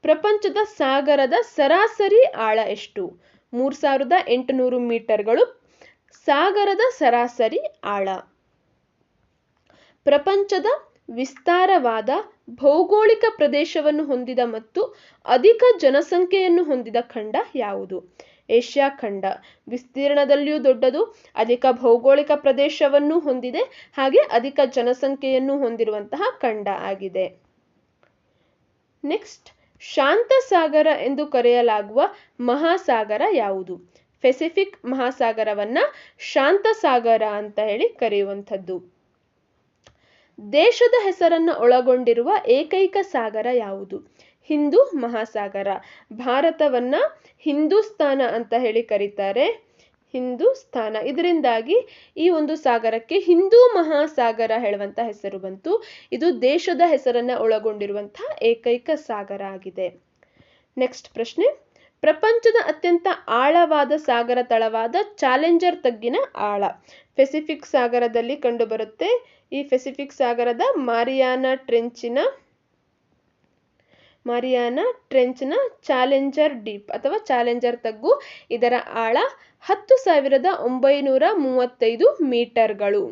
ಪ್ರಪಂಚದ ಸಾಗರದ ಸರಾಸರಿ ಆಳ ಎಷ್ಟು? 3800 ಮೀಟರ್ಗಳು ಸಾಗರದ ಸರಾಸರಿ ಆಳ. ಪ್ರಪಂಚದ ವಿಸ್ತಾರವಾದ ಭೌಗೋಳಿಕ ಪ್ರದೇಶವನ್ನು ಹೊಂದಿದ ಮತ್ತು ಅಧಿಕ ಜನಸಂಖ್ಯೆಯನ್ನು ಹೊಂದಿದ ಖಂಡ ಯಾವುದು? ಏಷ್ಯಾ ಖಂಡ. ವಿಸ್ತೀರ್ಣದಲ್ಲಿಯೂ ದೊಡ್ಡದು, ಅಧಿಕ ಭೌಗೋಳಿಕ ಪ್ರದೇಶವನ್ನು ಹೊಂದಿದೆ, ಹಾಗೆ ಅಧಿಕ ಜನಸಂಖ್ಯೆಯನ್ನು ಹೊಂದಿರುವಂತಹ ಖಂಡ ಆಗಿದೆ. ನೆಕ್ಸ್ಟ್, ಶಾಂತ ಸಾಗರ ಎಂದು ಕರೆಯಲಾಗುವ ಮಹಾಸಾಗರ ಯಾವುದು? ಪೆಸಿಫಿಕ್ ಮಹಾಸಾಗರವನ್ನ ಶಾಂತ ಸಾಗರ ಅಂತ ಹೇಳಿ ಕರೆಯುವಂಥದ್ದು. ದೇಶದ ಹೆಸರನ್ನ ಒಳಗೊಂಡಿರುವ ಏಕೈಕ ಸಾಗರ ಯಾವುದು? ಹಿಂದೂ ಮಹಾಸಾಗರ. ಭಾರತವನ್ನ ಹಿಂದೂಸ್ತಾನ ಅಂತ ಹೇಳಿ ಕರೀತಾರೆ. ಹಿಂದೂಸ್ತಾನ. ಇದರಿಂದಾಗಿ ಈ ಒಂದು ಸಾಗರಕ್ಕೆ ಹಿಂದೂ ಮಹಾಸಾಗರ ಹೇಳುವಂತ ಹೆಸರು ಬಂತು. ಇದು ದೇಶದ ಹೆಸರನ್ನ ಒಳಗೊಂಡಿರುವಂತಹ ಏಕೈಕ ಸಾಗರ ಆಗಿದೆ. ನೆಕ್ಸ್ಟ್ ಪ್ರಶ್ನೆ, ಪ್ರಪಂಚದ ಅತ್ಯಂತ ಆಳವಾದ ಸಾಗರ ತಳವಾದ ಚಾಲೆಂಜರ್ ತಗ್ಗಿನ ಆಳ ಪೆಸಿಫಿಕ್ ಸಾಗರದಲ್ಲಿ ಕಂಡುಬರುತ್ತೆ. ಈ ಪೆಸಿಫಿಕ್ ಸಾಗರದ ಮಾರಿಯಾನಾ ಟ್ರೆಂಚ್ನ ಚಾಲೆಂಜರ್ ಡೀಪ್ ಅಥವಾ ಚಾಲೆಂಜರ್ ತಗ್ಗು. ಇದರ ಆಳ 10,935 ಮೀಟರ್ಗಳು.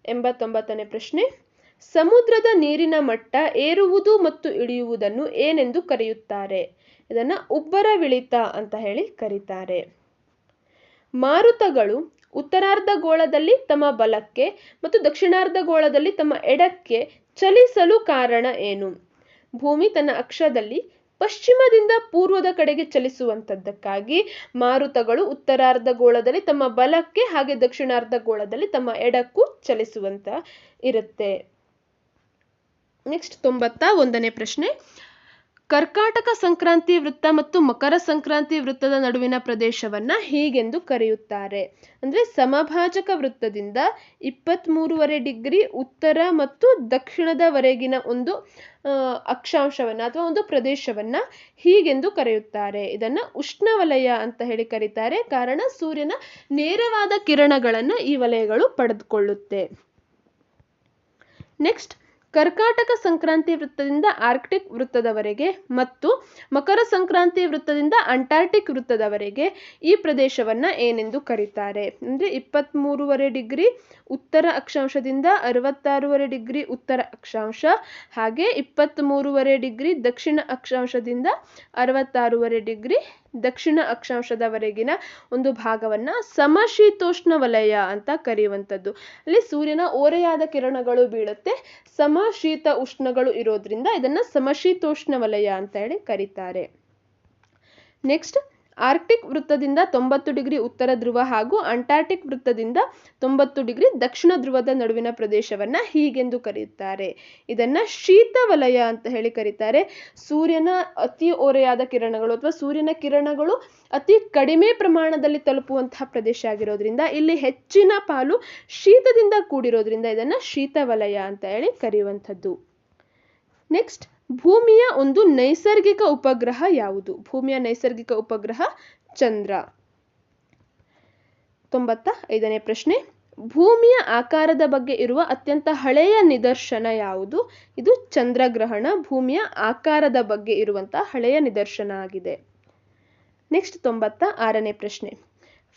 89ನೇ ಪ್ರಶ್ನೆ, ಸಮುದ್ರದ ನೀರಿನ ಮಟ್ಟ ಏರುವುದು ಮತ್ತು ಇಳಿಯುವುದನ್ನು ಏನೆಂದು ಕರೆಯುತ್ತಾರೆ? ಇದನ್ನ ಉಬ್ಬರವಿಳಿತ ಅಂತ ಹೇಳಿ ಕರೀತಾರೆ. ಮಾರುತಗಳು ಉತ್ತರಾರ್ಧಗೋಳದಲ್ಲಿ ತಮ್ಮ ಬಲಕ್ಕೆ ಮತ್ತು ದಕ್ಷಿಣಾರ್ಧಗೋಳದಲ್ಲಿ ತಮ್ಮ ಎಡಕ್ಕೆ ಚಲಿಸಲು ಕಾರಣ ಏನು? ಭೂಮಿ ತನ್ನ ಅಕ್ಷದಲ್ಲಿ ಪಶ್ಚಿಮದಿಂದ ಪೂರ್ವದ ಕಡೆಗೆ ಚಲಿಸುವಂತದ್ದಕ್ಕಾಗಿ ಮಾರುತಗಳು ಉತ್ತರಾರ್ಧಗೋಳದಲ್ಲಿ ತಮ್ಮ ಬಲಕ್ಕೆ ಹಾಗೆ ದಕ್ಷಿಣಾರ್ಧಗೋಳದಲ್ಲಿ ತಮ್ಮ ಎಡಕ್ಕೂ ಚಲಿಸುವಂತ ಇರುತ್ತೆ. ನೆಕ್ಸ್ಟ್ 91ನೇ ಪ್ರಶ್ನೆ, ಕರ್ಕಾಟಕ ಸಂಕ್ರಾಂತಿ ವೃತ್ತ ಮತ್ತು ಮಕರ ಸಂಕ್ರಾಂತಿ ವೃತ್ತದ ನಡುವಿನ ಪ್ರದೇಶವನ್ನ ಹೀಗೆಂದು ಕರೆಯುತ್ತಾರೆ. ಅಂದ್ರೆ ಸಮಭಾಜಕ ವೃತ್ತದಿಂದ 23.5 ಡಿಗ್ರಿ ಉತ್ತರ ಮತ್ತು ದಕ್ಷಿಣದವರೆಗಿನ ಒಂದು ಅಕ್ಷಾಂಶವನ್ನ ಅಥವಾ ಒಂದು ಪ್ರದೇಶವನ್ನ ಹೀಗೆಂದು ಕರೆಯುತ್ತಾರೆ. ಇದನ್ನ ಉಷ್ಣವಲಯ ಅಂತ ಹೇಳಿ ಕರೀತಾರೆ. ಕಾರಣ ಸೂರ್ಯನ ನೇರವಾದ ಕಿರಣಗಳನ್ನ ಈ ವಲಯಗಳು ಪಡೆದುಕೊಳ್ಳುತ್ತೆ. ನೆಕ್ಸ್ಟ್, ಕರ್ಕಾಟಕ ಸಂಕ್ರಾಂತಿ ವೃತ್ತದಿಂದ ಆರ್ಕ್ಟಿಕ್ ವೃತ್ತದವರೆಗೆ ಮತ್ತು ಮಕರ ಸಂಕ್ರಾಂತಿ ವೃತ್ತದಿಂದ ಅಂಟಾರ್ಟಿಕ್ ವೃತ್ತದವರೆಗೆ ಈ ಪ್ರದೇಶವನ್ನ ಏನೆಂದು ಕರೀತಾರೆ? ಅಂದ್ರೆ 23.5 ಡಿಗ್ರಿ ಉತ್ತರ ಅಕ್ಷಾಂಶದಿಂದ 66.5 ಡಿಗ್ರಿ ಉತ್ತರ ಅಕ್ಷಾಂಶ ಹಾಗೆ 23.5 ಡಿಗ್ರಿ ದಕ್ಷಿಣ ಅಕ್ಷಾಂಶದಿಂದ 66.5 ಡಿಗ್ರಿ ದಕ್ಷಿಣ ಅಕ್ಷಾಂಶದವರೆಗಿನ ಒಂದು ಭಾಗವನ್ನ ಸಮಶೀತೋಷ್ಣ ವಲಯ ಅಂತ ಕರೆಯುವಂಥದ್ದು. ಅಲ್ಲಿ ಸೂರ್ಯನ ಓರೆಯಾದ ಕಿರಣಗಳು ಬೀಳುತ್ತೆ, ಸಮಶೀತ ಉಷ್ಣಗಳು ಇರೋದ್ರಿಂದ ಇದನ್ನ ಸಮಶೀತೋಷ್ಣ ವಲಯ ಅಂತ ಹೇಳಿ ಕರೀತಾರೆ. ನೆಕ್ಸ್ಟ್, ಆರ್ಕ್ಟಿಕ್ ವೃತ್ತದಿಂದ 90 ಡಿಗ್ರಿ ಉತ್ತರ ಧ್ರುವ ಹಾಗೂ ಅಂಟಾರ್ಟಿಕ್ ವೃತ್ತದಿಂದ 90 ಡಿಗ್ರಿ ದಕ್ಷಿಣ ಧ್ರುವದ ನಡುವಿನ ಪ್ರದೇಶವನ್ನ ಹೀಗೆಂದು ಕರೆಯುತ್ತಾರೆ. ಇದನ್ನ ಶೀತ ವಲಯ ಅಂತ ಹೇಳಿ ಕರೀತಾರೆ. ಸೂರ್ಯನ ಅತಿ ಓರೆಯಾದ ಕಿರಣಗಳು ಅಥವಾ ಸೂರ್ಯನ ಕಿರಣಗಳು ಅತಿ ಕಡಿಮೆ ಪ್ರಮಾಣದಲ್ಲಿ ತಲುಪುವಂತಹ ಪ್ರದೇಶ ಆಗಿರೋದ್ರಿಂದ ಇಲ್ಲಿ ಹೆಚ್ಚಿನ ಪಾಲು ಶೀತದಿಂದ ಕೂಡಿರೋದ್ರಿಂದ ಇದನ್ನ ಶೀತ ವಲಯ ಅಂತ ಹೇಳಿ ಕರೆಯುವಂಥದ್ದು. ನೆಕ್ಸ್ಟ್, ಭೂಮಿಯ ಒಂದು ನೈಸರ್ಗಿಕ ಉಪಗ್ರಹ ಯಾವುದು? ಭೂಮಿಯ ನೈಸರ್ಗಿಕ ಉಪಗ್ರಹ ಚಂದ್ರ. 95ನೇ ಪ್ರಶ್ನೆ, ಭೂಮಿಯ ಆಕಾರದ ಬಗ್ಗೆ ಇರುವ ಅತ್ಯಂತ ಹಳೆಯ ನಿದರ್ಶನ ಯಾವುದು? ಇದು ಚಂದ್ರಗ್ರಹಣ ಭೂಮಿಯ ಆಕಾರದ ಬಗ್ಗೆ ಇರುವಂತಹ ಹಳೆಯ ನಿದರ್ಶನ ಆಗಿದೆ. ನೆಕ್ಸ್ಟ್ 96ನೇ ಪ್ರಶ್ನೆ,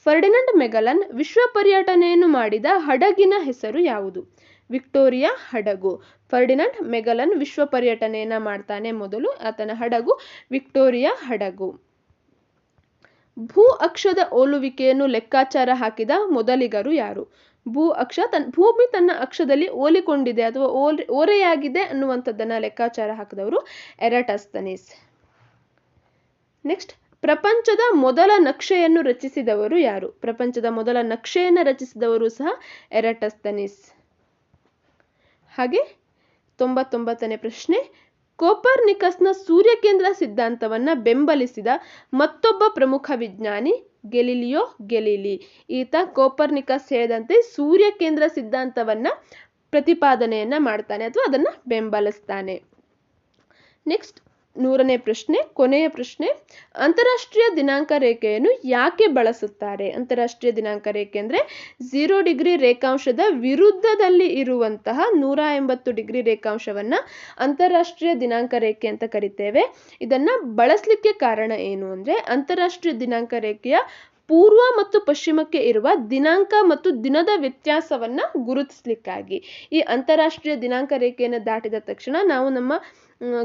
ಫರ್ಡಿನಂಡ್ ಮೆಗಲನ್ ವಿಶ್ವ ಪರ್ಯಟನೆಯನ್ನು ಮಾಡಿದ ಹಡಗಿನ ಹೆಸರು ಯಾವುದು? ವಿಕ್ಟೋರಿಯಾ ಹಡಗು. ಫರ್ಡಿನಂಡ್ ಮೆಗಲನ್ ವಿಶ್ವ ಪರ್ಯಟನೆಯನ್ನ ಮಾಡ್ತಾನೆ ಮೊದಲು, ಆತನ ಹಡಗು ವಿಕ್ಟೋರಿಯಾ ಹಡಗು. ಭೂ ಅಕ್ಷದ ಓಲುವಿಕೆಯನ್ನು ಲೆಕ್ಕಾಚಾರ ಹಾಕಿದ ಮೊದಲಿಗರು ಯಾರು? ಭೂಮಿ ತನ್ನ ಅಕ್ಷದಲ್ಲಿ ಓಲಿಕೊಂಡಿದೆ ಅಥವಾ ಓರೆಯಾಗಿದೆ ಅನ್ನುವಂಥದ್ದನ್ನ ಲೆಕ್ಕಾಚಾರ ಹಾಕಿದವರು ಎರಾಟಸ್ತನೀಸ್. ನೆಕ್ಸ್ಟ್, ಪ್ರಪಂಚದ ಮೊದಲ ನಕ್ಷೆಯನ್ನು ರಚಿಸಿದವರು ಯಾರು? ಪ್ರಪಂಚದ ಮೊದಲ ನಕ್ಷೆಯನ್ನು ರಚಿಸಿದವರು ಸಹ ಎರಾಟಸ್ತನೀಸ್. ಹಾಗೆ 99ನೇ ಪ್ರಶ್ನೆ, ಕೋಪರ್ನಿಕಸ್ನ ಸೂರ್ಯಕೇಂದ್ರ ಸಿದ್ಧಾಂತವನ್ನ ಬೆಂಬಲಿಸಿದ ಮತ್ತೊಬ್ಬ ಪ್ರಮುಖ ವಿಜ್ಞಾನಿ ಗೆಲಿಲಿಯೋ ಗೆಲಿಲಿ. ಈತ ಕೋಪರ್ನಿಕಸ್ ಹೇಳಿದಂತೆ ಸೂರ್ಯಕೇಂದ್ರ ಸಿದ್ಧಾಂತವನ್ನ ಪ್ರತಿಪಾದನೆಯನ್ನ ಮಾಡ್ತಾನೆ ಅಥವಾ ಅದನ್ನ ಬೆಂಬಲಿಸ್ತಾನೆ. ನೆಕ್ಸ್ಟ್ 100ನೇ ಪ್ರಶ್ನೆ, ಕೊನೆಯ ಪ್ರಶ್ನೆ, ಅಂತಾರಾಷ್ಟ್ರೀಯ ದಿನಾಂಕ ರೇಖೆಯನ್ನು ಯಾಕೆ ಬಳಸುತ್ತಾರೆ? ಅಂತಾರಾಷ್ಟ್ರೀಯ ದಿನಾಂಕ ರೇಖೆ ಅಂದ್ರೆ 0 ಡಿಗ್ರಿ ರೇಖಾಂಶದ ವಿರುದ್ಧದಲ್ಲಿ ಇರುವಂತಹ 180 ಡಿಗ್ರಿ ರೇಖಾಂಶವನ್ನ ಅಂತಾರಾಷ್ಟ್ರೀಯ ದಿನಾಂಕ ರೇಖೆ ಅಂತ ಕರಿತೇವೆ. ಇದನ್ನ ಬಳಸಲಿಕ್ಕೆ ಕಾರಣ ಏನು ಅಂದ್ರೆ ಅಂತಾರಾಷ್ಟ್ರೀಯ ದಿನಾಂಕ ರೇಖೆಯ ಪೂರ್ವ ಮತ್ತು ಪಶ್ಚಿಮಕ್ಕೆ ಇರುವ ದಿನಾಂಕ ಮತ್ತು ದಿನದ ವ್ಯತ್ಯಾಸವನ್ನ ಗುರುತಿಸ್ಲಿಕ್ಕಾಗಿ. ಈ ಅಂತಾರಾಷ್ಟ್ರೀಯ ದಿನಾಂಕ ರೇಖೆಯನ್ನು ದಾಟಿದ ತಕ್ಷಣ ನಾವು ನಮ್ಮ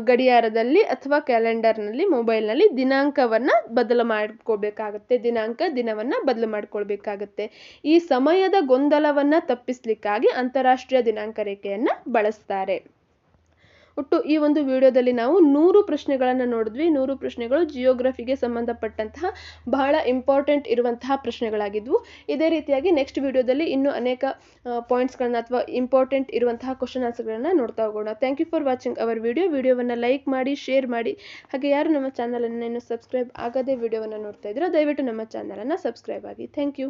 ಗಡಿಯಾರದಲ್ಲಿ ಅಥವಾ ಕ್ಯಾಲೆಂಡರ್ನಲ್ಲಿ ಮೊಬೈಲ್ನಲ್ಲಿ ದಿನಾಂಕವನ್ನ ಬದಲು ಮಾಡ್ಕೋಬೇಕಾಗತ್ತೆ, ದಿನವನ್ನ ಬದಲು ಮಾಡ್ಕೊಳ್ಬೇಕಾಗತ್ತೆ. ಈ ಸಮಯದ ಗೊಂದಲವನ್ನ ತಪ್ಪಿಸ್ಲಿಕ್ಕಾಗಿ ಅಂತಾರಾಷ್ಟ್ರೀಯ ದಿನಾಂಕ ರೇಖೆಯನ್ನ ಬಳಸ್ತಾರೆ. ಒಟ್ಟು ಈ ಒಂದು ವಿಡಿಯೋದಲ್ಲಿ ನಾವು 100 ಪ್ರಶ್ನೆಗಳನ್ನು ನೋಡಿದ್ವಿ. 100 ಪ್ರಶ್ನೆಗಳು ಜಿಯೋಗ್ರಫಿಗೆ ಸಂಬಂಧಪಟ್ಟಂತಹ ಬಹಳ ಇಂಪಾರ್ಟೆಂಟ್ ಇರುವಂತಹ ಪ್ರಶ್ನೆಗಳಾಗಿದ್ವು. ಇದೇ ರೀತಿಯಾಗಿ ನೆಕ್ಸ್ಟ್ ವಿಡಿಯೋದಲ್ಲಿ ಇನ್ನೂ ಅನೇಕ ಪಾಯಿಂಟ್ಸ್ಗಳನ್ನ ಅಥವಾ ಇಂಪಾರ್ಟೆಂಟ್ ಇರುವಂತಹ ಕ್ವಶನ್ ಆನ್ಸರ್ಗಳನ್ನ ನೋಡ್ತಾ ಹೋಗೋಣ. Thank you for watching our ವಿಡಿಯೋವನ್ನು ಲೈಕ್ ಮಾಡಿ, ಶೇರ್ ಮಾಡಿ. ಹಾಗೆ ಯಾರು ನಮ್ಮ ಚಾನಲನ್ನು ಇನ್ನೂ ಸಬ್ಸ್ಕ್ರೈಬ್ ಆಗದೆ ವಿಡಿಯೋವನ್ನು ನೋಡ್ತಾ ಇದ್ದೀರೋ ದಯವಿಟ್ಟು ನಮ್ಮ ಚಾನಲನ್ನು ಸಬ್ಸ್ಕ್ರೈಬ್ ಆಗಿ. Thank you.